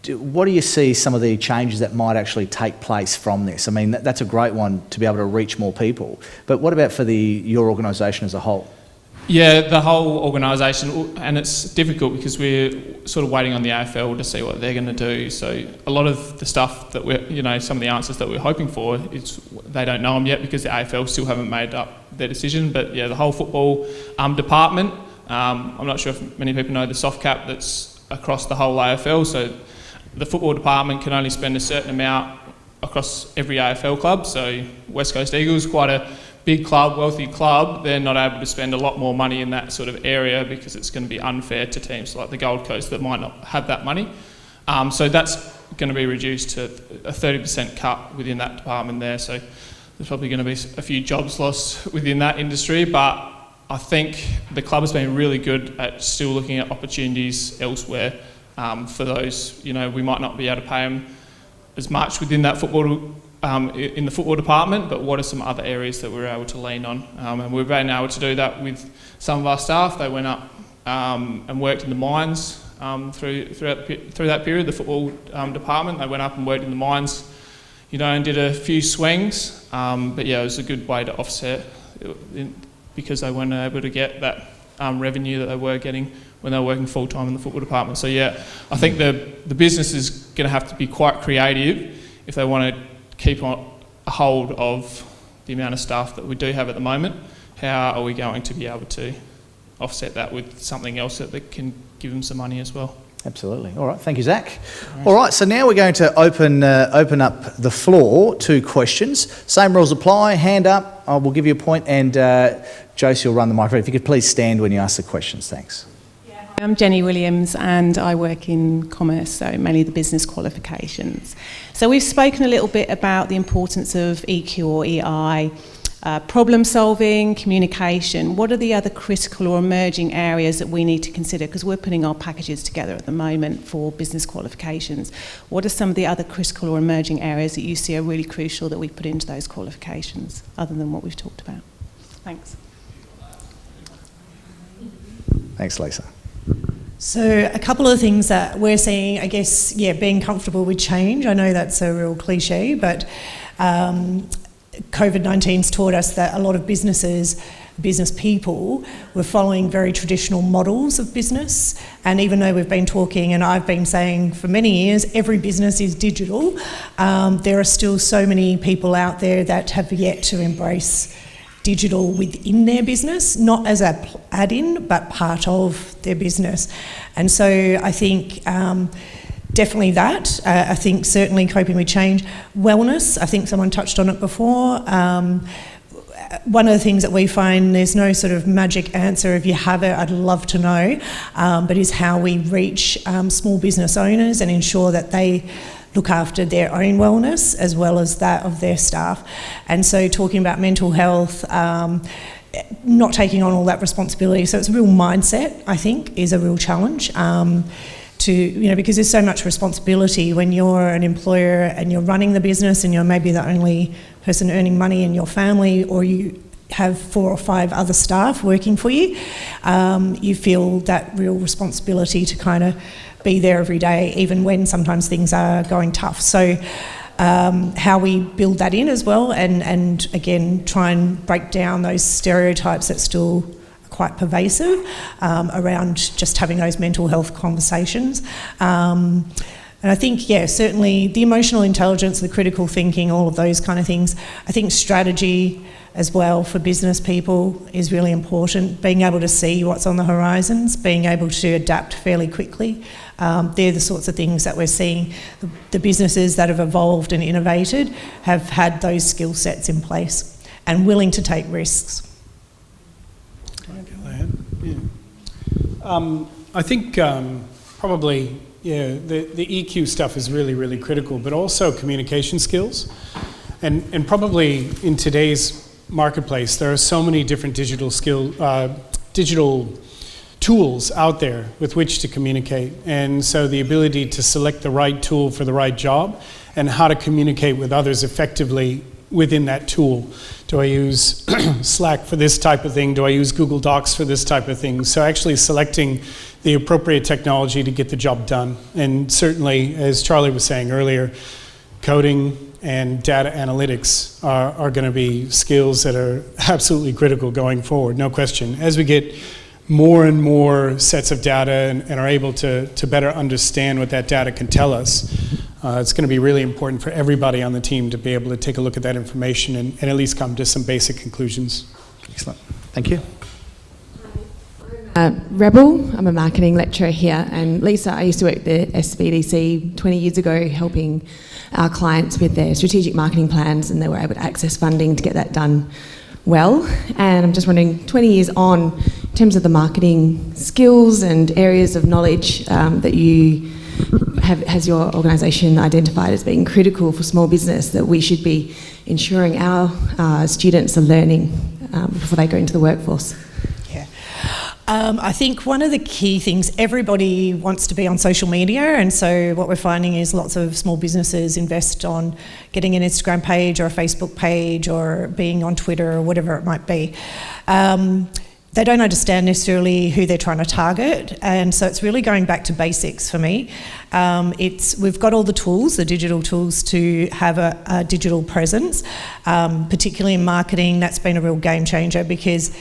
What do you see some of the changes that might actually take place from this? I mean, that's a great one to be able to reach more people. But what about for your organisation as a whole? Yeah, the whole organisation, and it's difficult because we're sort of waiting on the AFL to see what they're going to do. So a lot of the stuff that we're, some of the answers that we're hoping for, they don't know them yet because the AFL still haven't made up their decision. But yeah, the whole football department, I'm not sure if many people know the soft cap that's across the whole AFL. So the football department can only spend a certain amount across every AFL club. So West Coast Eagles, quite a big club, wealthy club, they're not able to spend a lot more money in that sort of area because it's going to be unfair to teams like the Gold Coast that might not have that money. So that's going to be reduced to a 30% cut within that department there. So there's probably going to be a few jobs lost within that industry, but I think the club has been really good at still looking at opportunities elsewhere for those. We might not be able to pay them as much within that football in the football department, but what are some other areas that we're able to lean on? And we've been able to do that with some of our staff. They went up and worked in the mines through that period, the football department. They went up and worked in the mines, and did a few swings. But yeah, it was a good way to offset because they weren't able to get that revenue that they were getting when they were working full-time in the football department. So yeah, I think the business is going to have to be quite creative if they want to keep on a hold of the amount of staff that we do have at the moment. How are we going to be able to offset that with something else that can give them some money as well? Absolutely. All right, thank you, Zach. All right, so now we're going to open up the floor to questions. Same rules apply. Hand up, I will give you a point, and Josie will run the microphone. If you could please stand when you ask the questions. Thanks. I'm Jenny Williams and I work in commerce, so mainly the business qualifications. So we've spoken a little bit about the importance of EQ or EI, problem solving, communication. What are the other critical or emerging areas that we need to consider? Because we're putting our packages together at the moment for business qualifications. What are some of the other critical or emerging areas that you see are really crucial that we put into those qualifications, other than what we've talked about? Thanks. Thanks, Lisa. So a couple of things that we're seeing, I guess, being comfortable with change. I know that's a real cliche, but COVID-19's taught us that a lot of business people were following very traditional models of business. And even though we've been talking, and I've been saying for many years, every business is digital, there are still so many people out there that have yet to embrace digital within their business, not as a add-in, but part of their business. And so I think definitely that. I think certainly coping with change. Wellness, I think someone touched on it before. One of the things that we find, there's no sort of magic answer. If you have it, I'd love to know, but is how we reach small business owners and ensure that they look after their own wellness as well as that of their staff. And so talking about mental health, not taking on all that responsibility. So it's a real mindset, I think, is a real challenge. Because there's so much responsibility when you're an employer and you're running the business and you're maybe the only person earning money in your family, or you have 4 or 5 other staff working for you, you feel that real responsibility to kind of be there every day, even when sometimes things are going tough. So how we build that in as well, and again, try and break down those stereotypes that still quite pervasive around just having those mental health conversations. And I think, certainly the emotional intelligence, the critical thinking, all of those kind of things. I think strategy as well for business people is really important. Being able to see what's on the horizons, being able to adapt fairly quickly. They're the sorts of things that we're seeing. The businesses that have evolved and innovated have had those skill sets in place and willing to take risks. I think probably, the EQ stuff is really, really critical, but also communication skills. And probably in today's marketplace, there are so many different digital tools out there with which to communicate. And so the ability to select the right tool for the right job and how to communicate with others effectively within that tool. Do I use Slack for this type of thing? Do I use Google Docs for this type of thing? So actually selecting the appropriate technology to get the job done. And certainly, as Charlie was saying earlier, coding and data analytics are going to be skills that are absolutely critical going forward, no question. As we get more and more sets of data and are able to better understand what that data can tell us, it's going to be really important for everybody on the team to be able to take a look at that information and at least come to some basic conclusions. Excellent. Thank you. Rebel, I'm a marketing lecturer here, and Lisa, I used to work at the SBDC 20 years ago helping our clients with their strategic marketing plans, and they were able to access funding to get that done well. And I'm just wondering, 20 years on, in terms of the marketing skills and areas of knowledge that you has your organisation identified as being critical for small business that we should be ensuring our students are learning before they go into the workforce? I think one of the key things, everybody wants to be on social media, and so what we're finding is lots of small businesses invest on getting an Instagram page or a Facebook page or being on Twitter or whatever it might be. They don't understand necessarily who they're trying to target, and so it's really going back to basics for me. We've got all the tools, the digital tools, to have a digital presence, particularly in marketing. That's been a real game changer because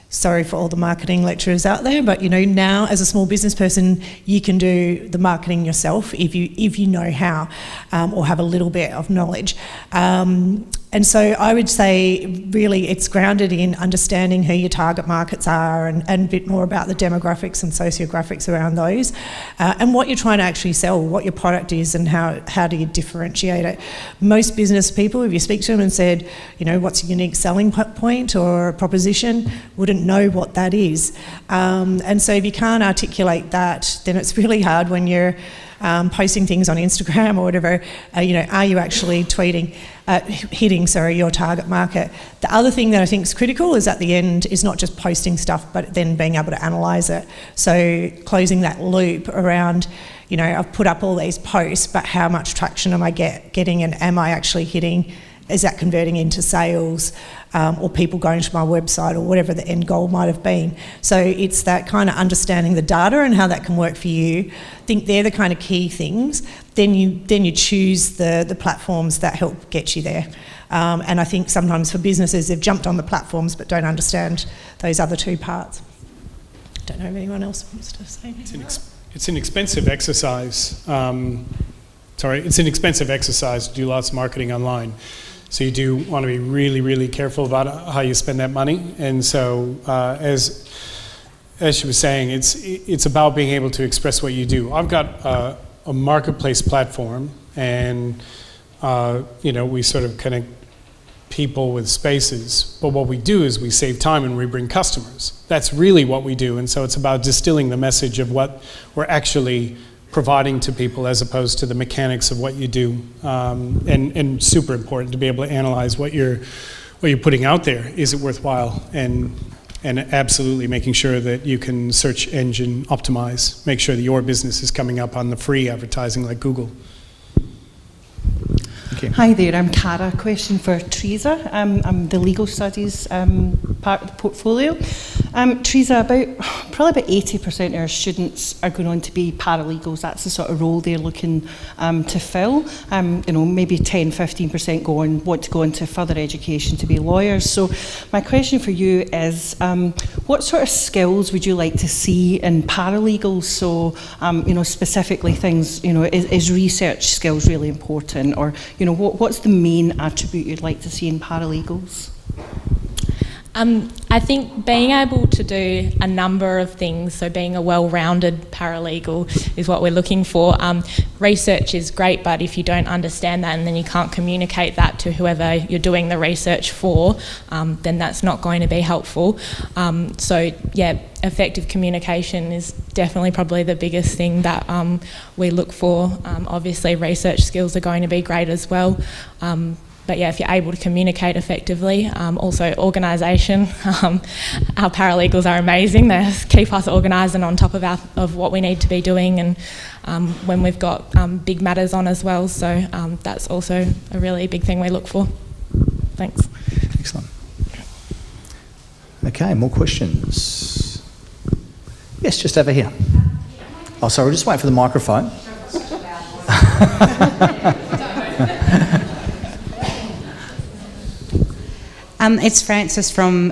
sorry for all the marketing lecturers out there, but now as a small business person, you can do the marketing yourself if you know how, or have a little bit of knowledge. And so I would say really it's grounded in understanding who your target markets are and a bit more about the demographics and sociographics around those, and what you're trying to actually sell, what your product is and how do you differentiate it. Most business people, if you speak to them and said, what's a unique selling point or a proposition, wouldn't know what that is. And so if you can't articulate that, then it's really hard when you're posting things on Instagram or whatever, are you actually hitting your target market? The other thing that I think is critical is at the end is not just posting stuff, but then being able to analyse it. So closing that loop around, I've put up all these posts, but how much traction am I getting and am I actually hitting? Is that converting into sales? or people going to my website or whatever the end goal might have been. So it's that kind of understanding the data and how that can work for you. I think they're the kind of key things. Then you choose the platforms that help get you there. And I think sometimes for businesses, they've jumped on the platforms but don't understand those other two parts. Don't know if anyone else wants to say anything. It's an expensive exercise. It's an expensive exercise to do lots of marketing online. So you do want to be really, really careful about how you spend that money. And so, as she was saying, it's about being able to express what you do. I've got a marketplace platform, and we sort of connect people with spaces. But what we do is we save time and we bring customers. That's really what we do. And so it's about distilling the message of what we're actually providing to people as opposed to the mechanics of what you do. And super important to be able to analyze what you're putting out there. Is it worthwhile? And absolutely making sure that you can search engine optimize, make sure that your business is coming up on the free advertising like Google. Hi there, I'm Cara. Question for Teresa. I'm the legal studies part of the portfolio. Teresa, probably about 80% of our students are going on to be paralegals. That's the sort of role they're looking to fill. Maybe 10-15% want to go into further education to be lawyers. So my question for you is, what sort of skills would you like to see in paralegals? So, specifically things, is research skills really important? Or, what's the main attribute you'd like to see in paralegals? I think being able to do a number of things, so being a well-rounded paralegal is what we're looking for. Research is great, but if you don't understand that and then you can't communicate that to whoever you're doing the research for, then that's not going to be helpful. Effective communication is definitely probably the biggest thing that we look for. Obviously, research skills are going to be great as well. But if you're able to communicate effectively, also organisation. Our paralegals are amazing. They keep us organised and on top of what we need to be doing, and when we've got big matters on as well. So that's also a really big thing we look for. Thanks. Excellent. Okay, more questions? Yes, just over here. Oh, sorry, we'll just wait for the microphone. It's Frances from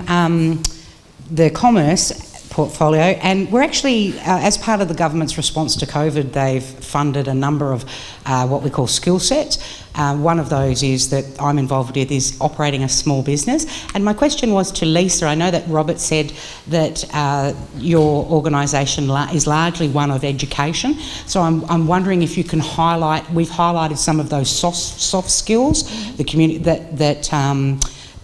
the Commerce portfolio, and we're actually, as part of the government's response to COVID, they've funded a number of what we call skill sets. One of those is that I'm involved with is operating a small business. And my question was to Lisa. I know that Robert said that your organisation is largely one of education. So I'm wondering if you can highlight, we've highlighted some of those soft skills, the community that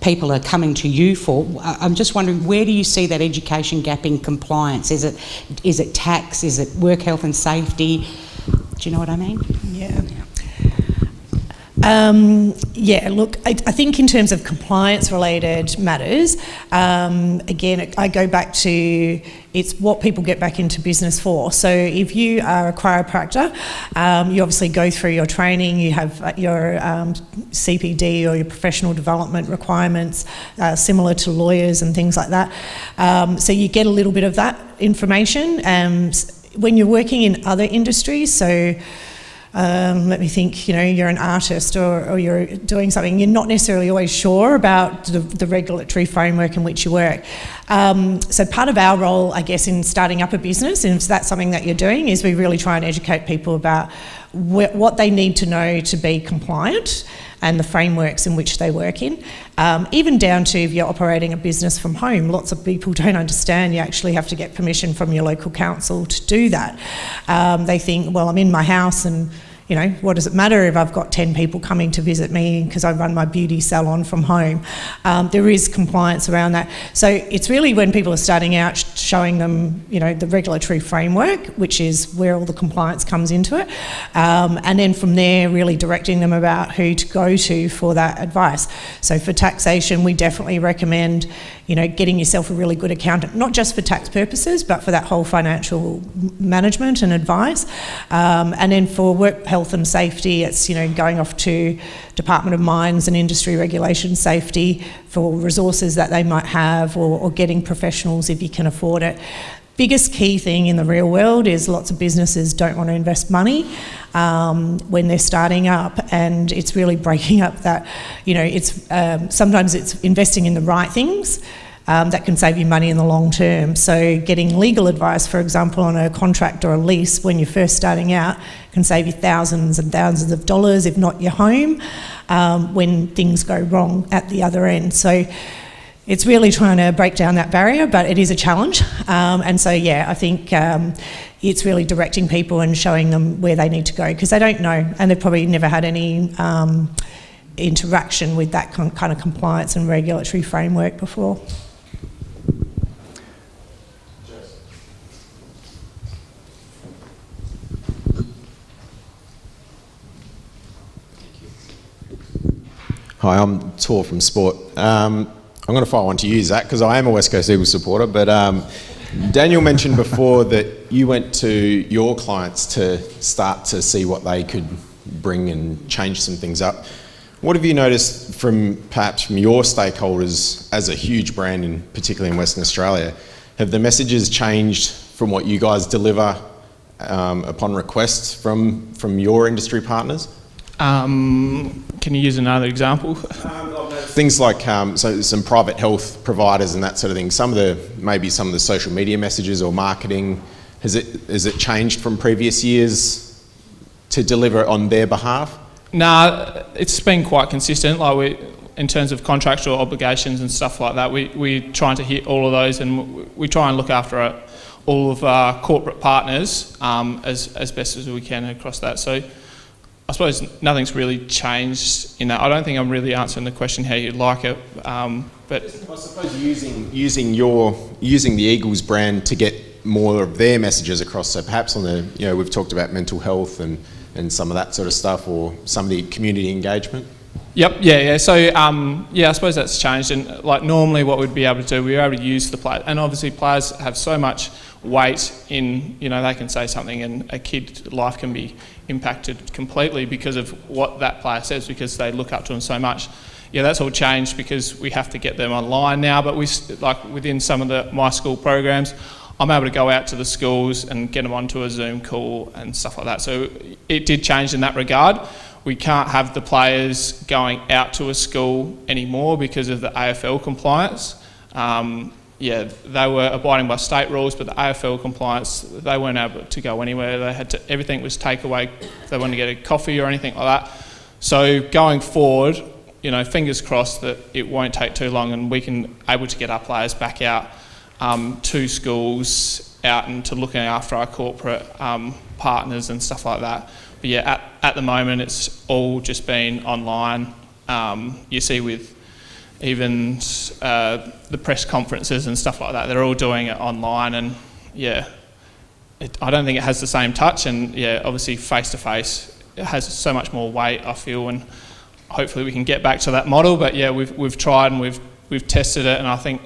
people are coming to you for. I'm just wondering, where do you see that education gap in compliance? Is it tax? Is it work health and safety? Do you know what I mean? Yeah. Look, I think in terms of compliance-related matters, again, I go back to it's what people get back into business for. So if you are a chiropractor, you obviously go through your training, you have your CPD or your professional development requirements, similar to lawyers and things like that. So you get a little bit of that information. When you're working in other industries, so let me think, you're an artist or you're doing something, you're not necessarily always sure about the regulatory framework in which you work. So part of our role, I guess, in starting up a business, and if that's something that you're doing, is we really try and educate people about what they need to know to be compliant and the frameworks in which they work in. Even down to if you're operating a business from home, lots of people don't understand you actually have to get permission from your local council to do that. They think, well, I'm in my house and what does it matter if I've got 10 people coming to visit me because I run my beauty salon from home? There is compliance around that. So it's really when people are starting out, showing them, the regulatory framework, which is where all the compliance comes into it. And then from there, really directing them about who to go to for that advice. So for taxation, we definitely recommend, getting yourself a really good accountant, not just for tax purposes, but for that whole financial management and advice. And then for work, health health and safety. It's, going off to Department of Mines and Industry Regulation Safety for resources that they might have, or getting professionals if you can afford it. Biggest key thing in the real world is lots of businesses don't want to invest money when they're starting up, and it's really breaking up that, sometimes it's investing in the right things that can save you money in the long term. So getting legal advice, for example, on a contract or a lease when you're first starting out can save you thousands and thousands of dollars, if not your home, when things go wrong at the other end. So it's really trying to break down that barrier, but it is a challenge. And so, I think it's really directing people and showing them where they need to go, because they don't know, and they've probably never had any interaction with that kind of compliance and regulatory framework before. Hi, I'm Tor from Sport. I'm going to fire one to you, Zach, because I am a West Coast Eagles supporter, but Daniel mentioned before that you went to your clients to start to see what they could bring and change some things up. What have you noticed from your stakeholders as a huge brand, particularly in Western Australia? Have the messages changed from what you guys deliver upon request from your industry partners? Can you use another example? Things like so some private health providers and that sort of thing. Maybe some of the social media messages or marketing. Has it changed from previous years to deliver on their behalf? Nah, it's been quite consistent. In terms of contractual obligations and stuff like that, we're trying to hit all of those, and we try and look after all of our corporate partners as best as we can across that. So I suppose nothing's really changed in that. I don't think I'm really answering the question how you'd like it, but I suppose using the Eagles brand to get more of their messages across. So perhaps on the we've talked about mental health and some of that sort of stuff, or some of the community engagement. Yep, yeah. So I suppose that's changed, and normally what we'd be able to do, we're able to use the player, and obviously players have so much weight in, they can say something and a kid's life can be impacted completely because of what that player says, because they look up to him so much. Yeah, that's all changed because we have to get them online now, but within some of my school programs, I'm able to go out to the schools and get them onto a Zoom call and stuff like that. So it did change in that regard. We can't have the players going out to a school anymore because of the AFL compliance. They were abiding by state rules, but the AFL compliance, they weren't able to go anywhere. Everything was takeaway. If they wanted to get a coffee or anything like that. So going forward, fingers crossed that it won't take too long and we can able to get our players back out to schools, out and to looking after our corporate partners and stuff like that. But at the moment, it's all just been online. You see with even the press conferences and stuff like that, they're all doing it online, and I don't think it has the same touch, and obviously face to face it has so much more weight, I feel, and hopefully we can get back to that model. But we've tried and we've tested it, and I think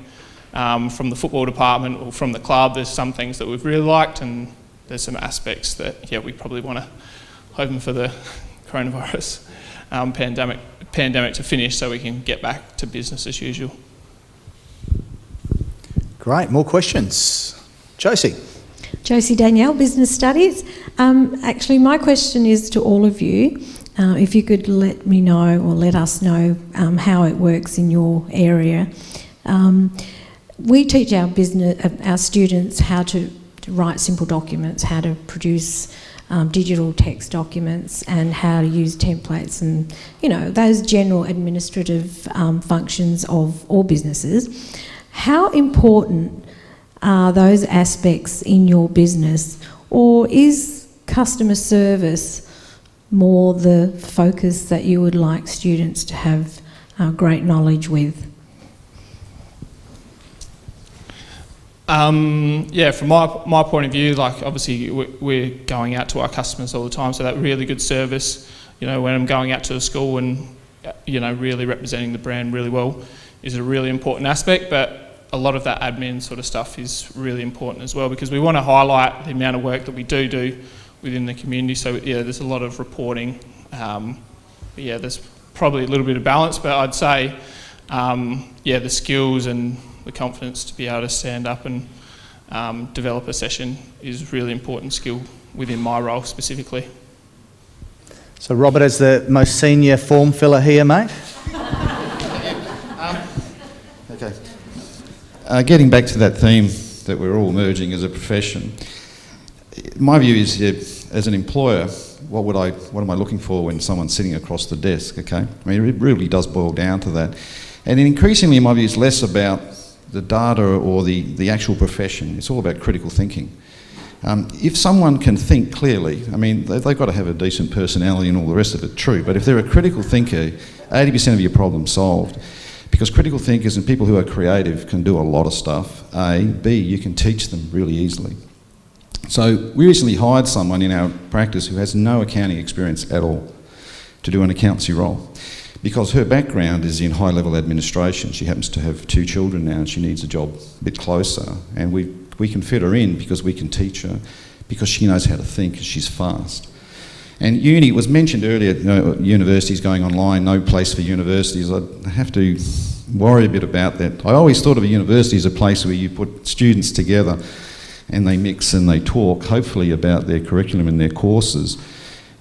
from the football department or from the club, there's some things that we've really liked, and there's some aspects that we probably want to, hoping for the coronavirus pandemic to finish so we can get back to business as usual. Great, more questions. Josie. Josie Danielle, Business Studies. Actually, my question is to all of you. If you could let me know or let us know how it works in your area. We teach our students how to write simple documents, how to produce digital text documents, and how to use templates and those general administrative functions of all businesses. How important are those aspects in your business, or is customer service more the focus that you would like students to have great knowledge with? From my point of view, obviously we're going out to our customers all the time, so that really good service, when I'm going out to the school and, really representing the brand really well is a really important aspect, but a lot of that admin sort of stuff is really important as well, because we want to highlight the amount of work that we do within the community. So yeah, there's a lot of reporting. But yeah, there's probably a little bit of balance, but I'd say the skills and the confidence to be able to stand up and develop a session is a really important skill within my role specifically. So Robert, as the most senior form filler here, mate. Okay. Getting back to that theme that we're all merging as a profession, my view is, as an employer, what am I looking for when someone's sitting across the desk, okay? I mean, it really does boil down to that. And increasingly, my view is less about the data or the actual profession. It's all about critical thinking. If someone can think clearly, I mean, they've got to have a decent personality and all the rest of it, true, but if they're a critical thinker, 80% of your problem's solved. Because critical thinkers and people who are creative can do a lot of stuff, A. B, you can teach them really easily. So we recently hired someone in our practice who has no accounting experience at all to do an accountancy role, because her background is in high-level administration. She happens to have 2 children now and she needs a job a bit closer, and we can fit her in because we can teach her, because she knows how to think and she's fast. And uni was mentioned earlier, universities going online, no place for universities. I have to worry a bit about that. I always thought of a university as a place where you put students together and they mix and they talk, hopefully about their curriculum and their courses,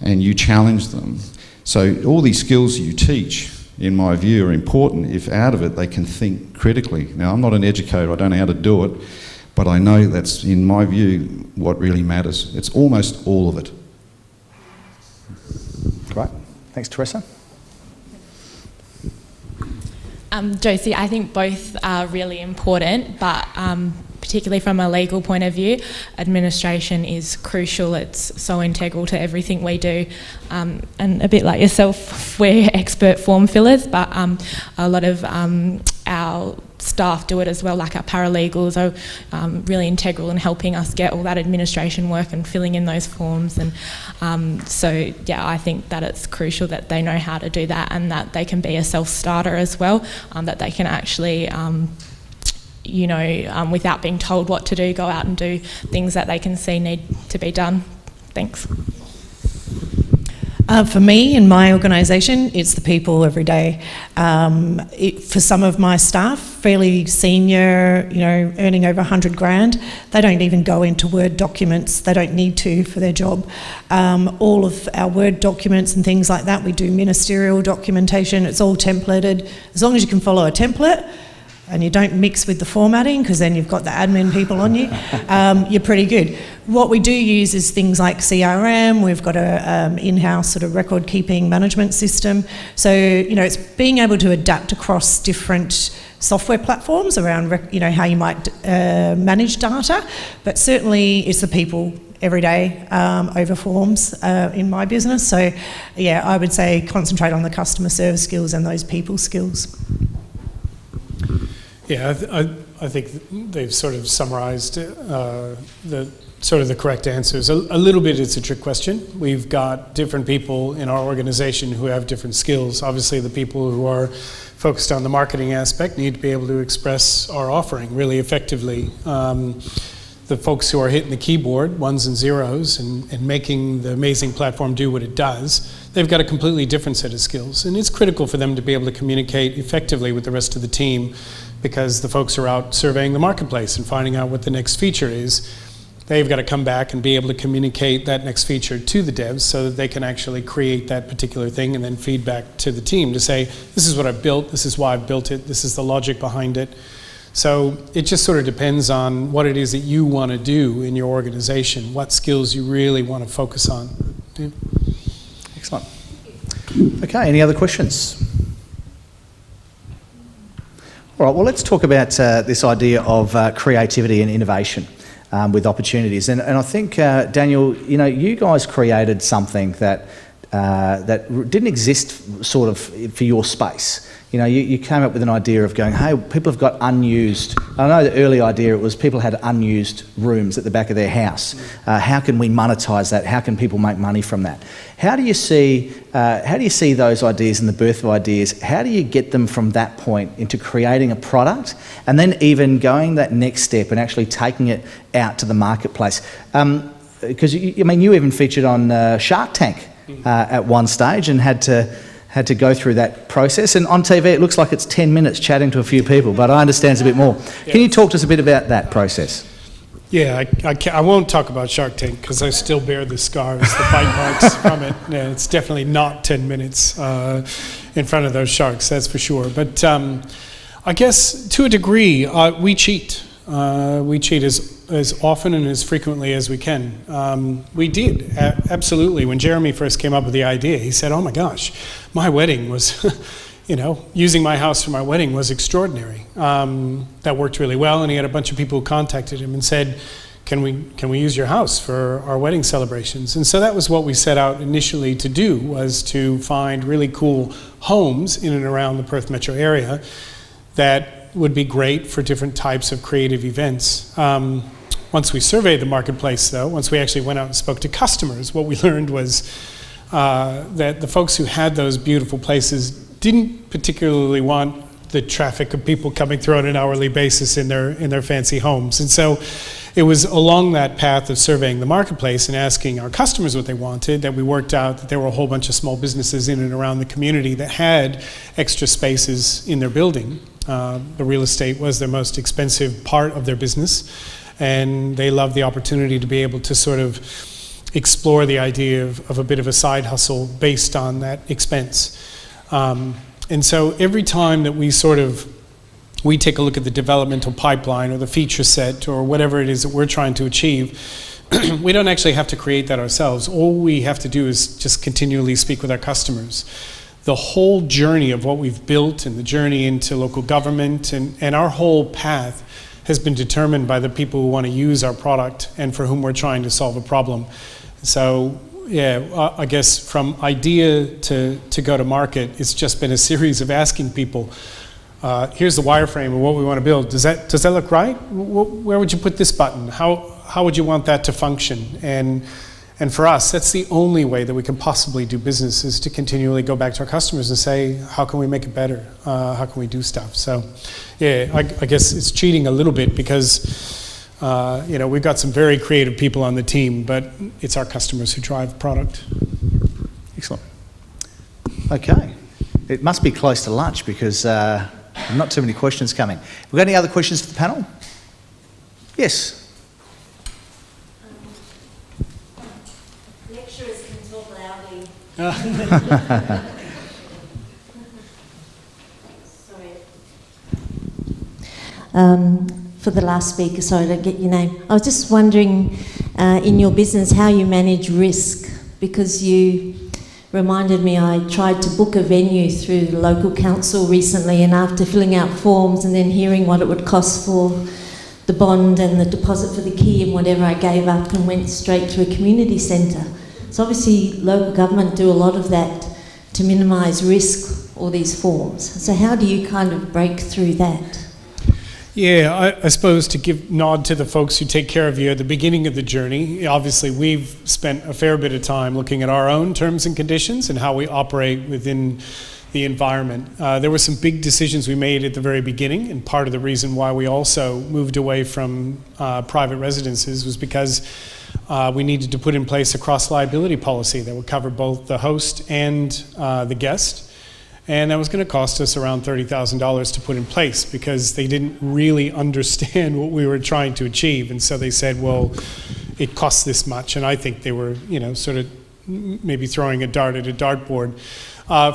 and you challenge them. So all these skills you teach, in my view, are important if out of it they can think critically. Now, I'm not an educator, I don't know how to do it, but I know that's, in my view, what really matters. It's almost all of it. Great. Thanks, Teresa. Josie, I think both are really important, but particularly from a legal point of view, administration is crucial. It's so integral to everything we do. And a bit like yourself, we're expert form fillers, but a lot of our staff do it as well, like our paralegals are really integral in helping us get all that administration work and filling in those forms. And so, yeah, I think that it's crucial that they know how to do that and that they can be a self-starter as well, that they can actually without being told what to do, go out and do things that they can see need to be done. Thanks. For me, in my organisation, it's the people every day. For some of my staff, fairly senior, earning over 100 grand, they don't even go into Word documents. They don't need to for their job. All of our Word documents and things like that, we do ministerial documentation. It's all templated. As long as you can follow a template, and you don't mix with the formatting, because then you've got the admin people on you, you're pretty good. What we do use is things like CRM. We've got a in-house sort of record-keeping management system. So, it's being able to adapt across different software platforms around, how you might manage data, but certainly it's the people every day over forms in my business. So, yeah, I would say concentrate on the customer service skills and those people skills. Yeah, I think they've sort of summarised the correct answers. A little bit it's a trick question. We've got different people in our organisation who have different skills. Obviously, the people who are focused on the marketing aspect need to be able to express our offering really effectively. The folks who are hitting the keyboard, ones and zeros, and making the amazing platform do what it does, they've got a completely different set of skills. And it's critical for them to be able to communicate effectively with the rest of the team, because the folks are out surveying the marketplace and finding out what the next feature is. They've got to come back and be able to communicate that next feature to the devs so that they can actually create that particular thing and then feedback to the team to say, this is what I've built, this is why I've built it, this is the logic behind it. So it just sort of depends on what it is that you want to do in your organization, what skills you really want to focus on. Yeah. Excellent. Okay, any other questions? All right, well, let's talk about this idea of creativity and innovation with opportunities. And I think, Daniel, you guys created something that didn't exist sort of for your space. You came up with an idea of going, hey, people have got unused, I know the early idea, it was people had unused rooms at the back of their house. How can we monetize that? How can people make money from that? How do you see those ideas and the birth of ideas? How do you get them from that point into creating a product and then even going that next step and actually taking it out to the marketplace? because you even featured on Shark Tank at one stage and had to go through that process. And on TV, it looks like it's 10 minutes chatting to a few people, but I understand it's a bit more. Can you talk to us a bit about that process? Yeah, I won't talk about Shark Tank because I still bear the scars, the bite marks from it. Yeah, it's definitely not 10 minutes in front of those sharks, that's for sure. But I guess to a degree, we cheat. We cheat as often and as frequently as we can. We did, absolutely. When Jeremy first came up with the idea, he said, oh my gosh, my wedding was... using my house for my wedding was extraordinary. That worked really well, and he had a bunch of people who contacted him and said, can we use your house for our wedding celebrations? And so that was what we set out initially to do, was to find really cool homes in and around the Perth metro area that would be great for different types of creative events. Once we surveyed the marketplace, though, once we actually went out and spoke to customers, what we learned was that the folks who had those beautiful places didn't particularly want the traffic of people coming through on an hourly basis in their fancy homes. And so it was along that path of surveying the marketplace and asking our customers what they wanted that we worked out that there were a whole bunch of small businesses in and around the community that had extra spaces in their building. The real estate was their most expensive part of their business, and they loved the opportunity to be able to sort of explore the idea of a bit of a side hustle based on that expense. And so every time that we take a look at the developmental pipeline or the feature set or whatever it is that we're trying to achieve, we don't actually have to create that ourselves. All we have to do is just continually speak with our customers. The whole journey of what we've built and the journey into local government and our whole path has been determined by the people who want to use our product and for whom we're trying to solve a problem. So yeah, I guess from idea to go to market, it's just been a series of asking people, here's the wireframe of what we want to build. Does that look right? Where would you put this button? How would you want that to function? And for us, that's the only way that we can possibly do business, is to continually go back to our customers and say, how can we make it better? How can we do stuff? So yeah, I guess it's cheating a little bit because we've got some very creative people on the team, but it's our customers who drive product. Excellent. Okay. It must be close to lunch because not too many questions coming. Have we got any other questions for the panel? Yes. Lecturers can talk loudly. For the last speaker, sorry, I don't get your name. I was just wondering, in your business, how you manage risk, because you reminded me I tried to book a venue through the local council recently, and after filling out forms and then hearing what it would cost for the bond and the deposit for the key and whatever, I gave up and went straight to a community centre. So obviously local government do a lot of that to minimise risk, all these forms. So how do you kind of break through that? Yeah, I suppose to nod to the folks who take care of you at the beginning of the journey, obviously we've spent a fair bit of time looking at our own terms and conditions and how we operate within the environment. There were some big decisions we made at the very beginning, and part of the reason why we also moved away from private residences was because we needed to put in place a cross-liability policy that would cover both the host and the guest. And that was going to cost us around $30,000 to put in place because they didn't really understand what we were trying to achieve. And so they said, well, it costs this much. And I think they were, sort of maybe throwing a dart at a dartboard.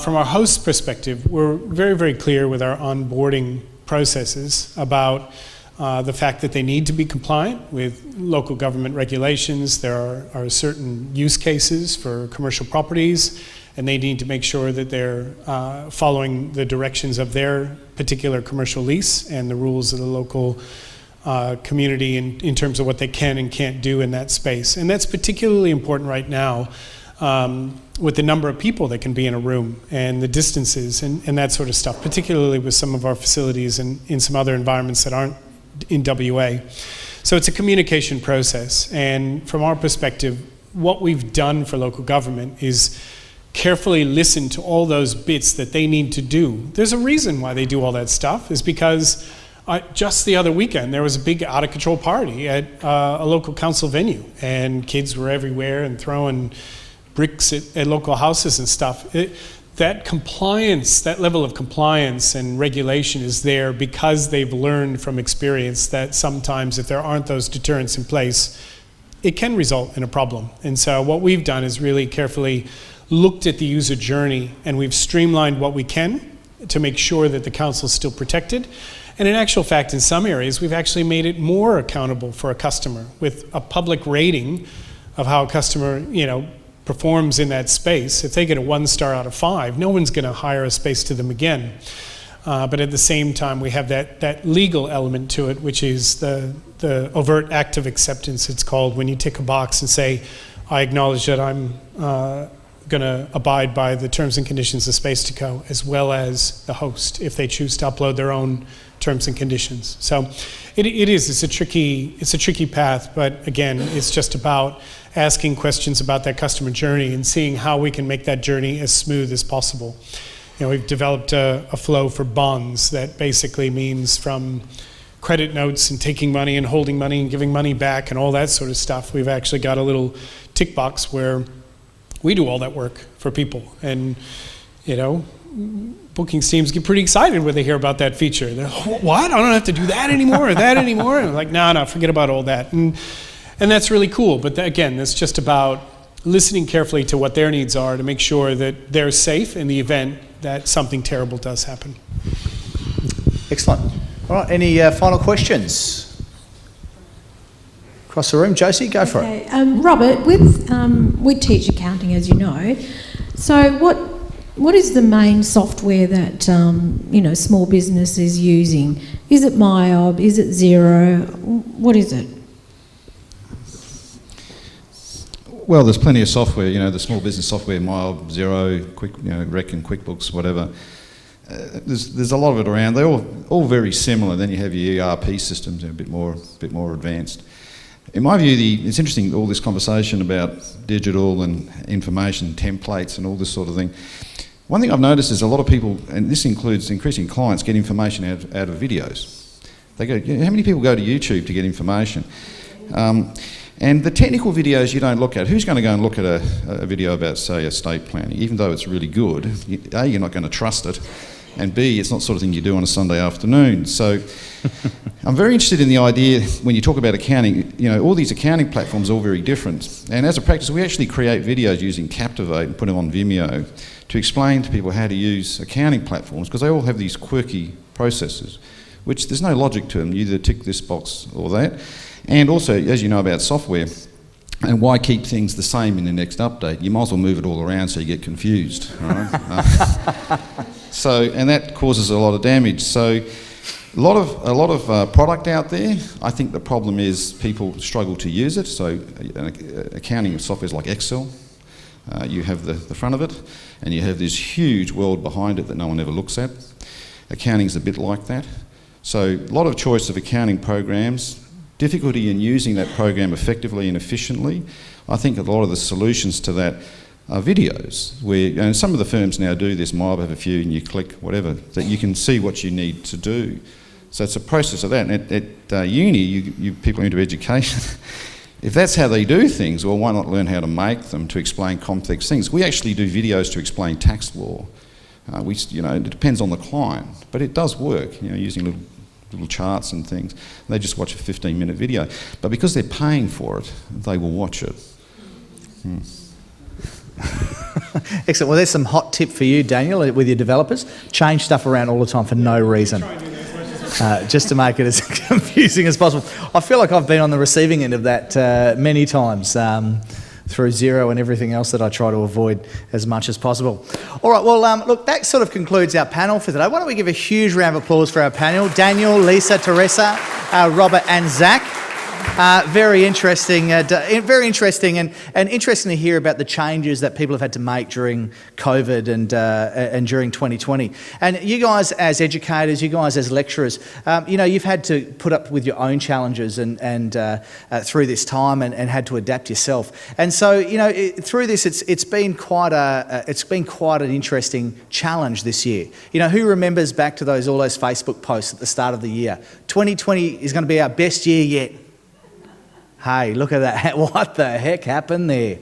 From our host's perspective, we're very, very clear with our onboarding processes about the fact that they need to be compliant with local government regulations. There are certain use cases for commercial properties, and they need to make sure that they're following the directions of their particular commercial lease and the rules of the local community in terms of what they can and can't do in that space. And that's particularly important right now with the number of people that can be in a room and the distances and that sort of stuff, particularly with some of our facilities and in some other environments that aren't in WA. So it's a communication process. And from our perspective, what we've done for local government is carefully listen to all those bits that they need to do. There's a reason why they do all that stuff, is because Just the other weekend, there was a big out-of-control party at a local council venue, and kids were everywhere and throwing bricks at local houses and stuff. That compliance, that level of compliance and regulation is there because they've learned from experience that sometimes if there aren't those deterrents in place, it can result in a problem. And so what we've done is really carefully looked at the user journey, and we've streamlined what we can to make sure that the council is still protected. And in actual fact, in some areas, we've actually made it more accountable for a customer with a public rating of how a customer, performs in that space. If they get a 1 star out of 5, no one's going to hire a space to them again. But at the same time, we have that legal element to it, which is the overt act of acceptance, it's called, when you tick a box and say, I acknowledge that I'm going to abide by the terms and conditions of Space2Co, as well as the host, if they choose to upload their own terms and conditions. So it's a tricky path, but again, it's just about asking questions about that customer journey and seeing how we can make that journey as smooth as possible. We've developed a flow for bonds that basically means from credit notes and taking money and holding money and giving money back and all that sort of stuff. We've actually got a little tick box where we do all that work for people. And, bookings teams get pretty excited when they hear about that feature. They're like, what? I don't have to do that anymore or that anymore? And I'm like, no, forget about all that. And that's really cool. But again, it's just about listening carefully to what their needs are to make sure that they're safe in the event that something terrible does happen. Excellent. All right, any final questions? Across the room, Josie, go for it. Robert, we teach accounting, as you know. So what is the main software that small business is using? Is it MyOb? Is it Xero? What is it? Well, there's plenty of software. The small business software, MyOb, Xero, Rec and QuickBooks, whatever. There's a lot of it around. They're all very similar. Then you have your ERP systems, a bit more advanced. In my view, it's interesting, all this conversation about digital and information templates and all this sort of thing. One thing I've noticed is a lot of people, and this includes increasing clients, get information out of videos. They go, how many people go to YouTube to get information? And the technical videos you don't look at. Who's going to go and look at a video about, say, estate planning? Even though it's really good, A, you're not going to trust it, and B, it's not the sort of thing you do on a Sunday afternoon. So I'm very interested in the idea, when you talk about accounting, all these accounting platforms are all very different. And as a practice, we actually create videos using Captivate and put them on Vimeo to explain to people how to use accounting platforms, because they all have these quirky processes, which there's no logic to them. You either tick this box or that. And also, as you know about software, and why keep things the same in the next update? You might as well move it all around so you get confused. All right? And that causes a lot of damage. So a lot of product out there. I think the problem is people struggle to use it. So accounting software is like Excel. You have the front of it, and you have this huge world behind it that no one ever looks at. Accounting's a bit like that. So a lot of choice of accounting programs. Difficulty in using that program effectively and efficiently. I think a lot of the solutions to that are videos, where some of the firms now do this. MyOb have a few, and you click whatever, that you can see what you need to do. So it's a process of that. And at uni, you people into education, if that's how they do things, well, why not learn how to make them to explain complex things? We actually do videos to explain tax law. It depends on the client, but it does work. Using little charts and things. They just watch a 15-minute video. But because they're paying for it, they will watch it. Excellent. Well, there's some hot tip for you, Daniel, with your developers. Change stuff around all the time for no reason. Just to make it as confusing as possible. I feel like I've been on the receiving end of that many times. Through Xero and everything else that I try to avoid as much as possible. All right, well, look, that sort of concludes our panel for today. Why don't we give a huge round of applause for our panel, Daniel, Lisa, Teresa, Robert and Zach. Very interesting, very interesting, and interesting to hear about the changes that people have had to make during COVID and during 2020. And you guys as educators, you guys as lecturers, you've had to put up with your own challenges and through this time and had to adapt yourself. And so, through this, it's been quite an interesting challenge this year. Who remembers back to all those Facebook posts at the start of the year? 2020 is going to be our best year yet. Hey, look at that. What the heck happened there?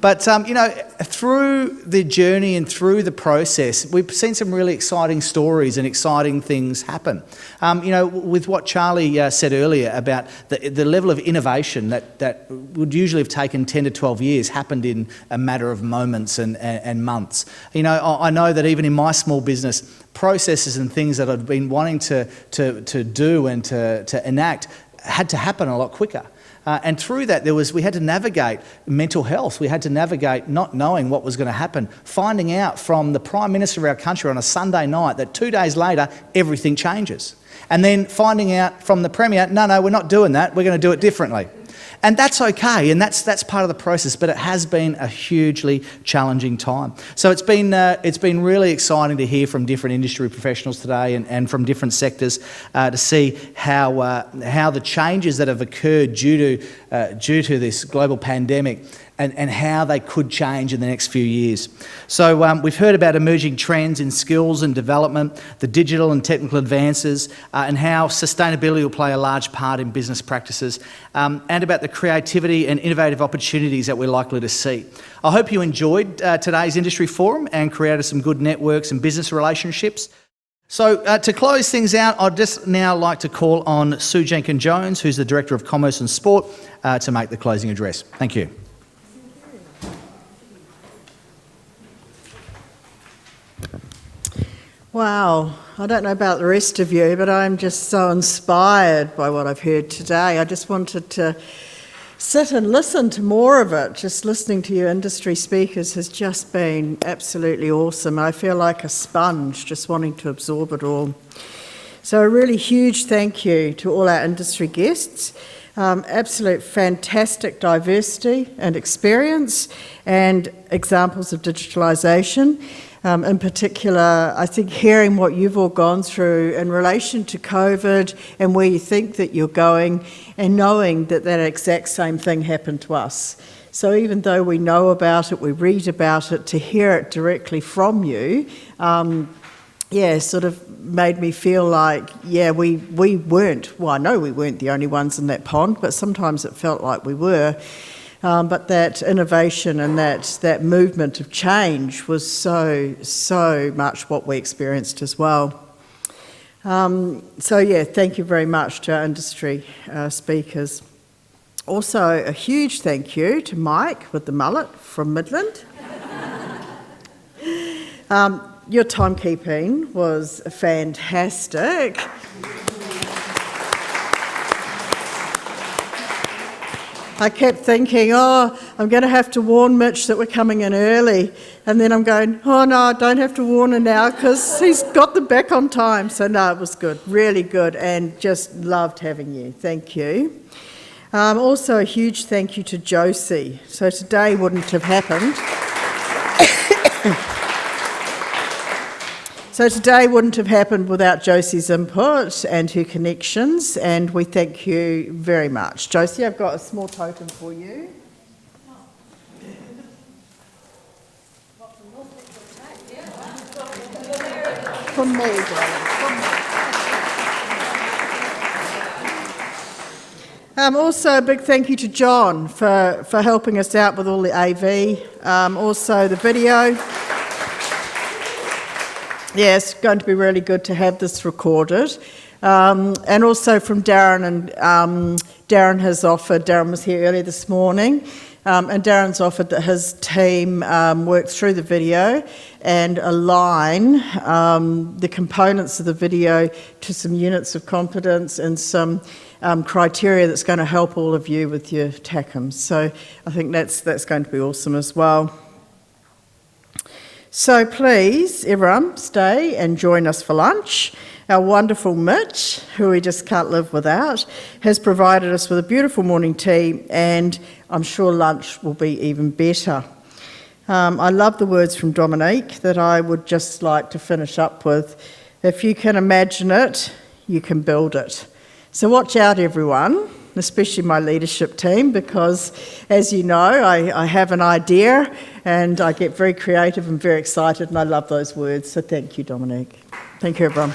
But, through the journey and through the process, we've seen some really exciting stories and exciting things happen. With what Charlie said earlier about the level of innovation that would usually have taken 10 to 12 years happened in a matter of moments and months. I know that even in my small business, processes and things that I've been wanting to do and to enact had to happen a lot quicker. And through that, we had to navigate mental health. We had to navigate not knowing what was going to happen, finding out from the Prime Minister of our country on a Sunday night that 2 days later, everything changes. And then finding out from the Premier, no, we're not doing that. We're going to do it differently. And that's okay, and that's part of the process, but it has been a hugely challenging time. So it's been really exciting to hear from different industry professionals today and from different sectors to see how the changes that have occurred due to this global pandemic and how they could change in the next few years. So we've heard about emerging trends in skills and development, the digital and technical advances, and how sustainability will play a large part in business practices, and about the creativity and innovative opportunities that we're likely to see. I hope you enjoyed today's industry forum and created some good networks and business relationships. So to close things out, I'd just now like to call on Sue Jenkins-Jones, who's the Director of Commerce and Sport, to make the closing address. Thank you. Wow, I don't know about the rest of you, but I'm just so inspired by what I've heard today. I just wanted to sit and listen to more of it. Just listening to you industry speakers has just been absolutely awesome. I feel like a sponge just wanting to absorb it all. So a really huge thank you to all our industry guests. Absolute fantastic diversity and experience and examples of digitalisation. In particular, I think hearing what you've all gone through in relation to COVID and where you think that you're going, and knowing that that exact same thing happened to us. So even though we know about it, we read about it, to hear it directly from you, sort of made me feel like, we weren't, well, I know we weren't the only ones in that pond, but sometimes it felt like we were. But that innovation and that movement of change was so much what we experienced as well. Thank you very much to our industry speakers. Also, a huge thank you to Mike with the mullet from Midland. Your timekeeping was fantastic. I kept thinking, I'm going to have to warn Mitch that we're coming in early. And then I'm going, no, I don't have to warn him now because he's got them back on time. So no, it was good, really good, and just loved having you. Thank you. Also a huge thank you to Josie. So today wouldn't have happened. Without Josie's input and her connections, and we thank you very much. Josie, I've got a small token for you. From me, darling. Also, a big thank you to John for helping us out with all the AV, also the video. Yeah, it's going to be really good to have this recorded. And also from Darren, and Darren was here earlier this morning, and Darren's offered that his team work through the video and align the components of the video to some units of competence and some criteria that's going to help all of you with your TACMs. So I think that's going to be awesome as well. So please, everyone, stay and join us for lunch. Our wonderful Mitch, who we just can't live without, has provided us with a beautiful morning tea, and I'm sure lunch will be even better. I love the words from Dominique that I would just like to finish up with. If you can imagine it, you can build it. So watch out, everyone, especially my leadership team, because as you know, I have an idea and I get very creative and very excited, and I love those words. So thank you, Dominique. Thank you, everyone.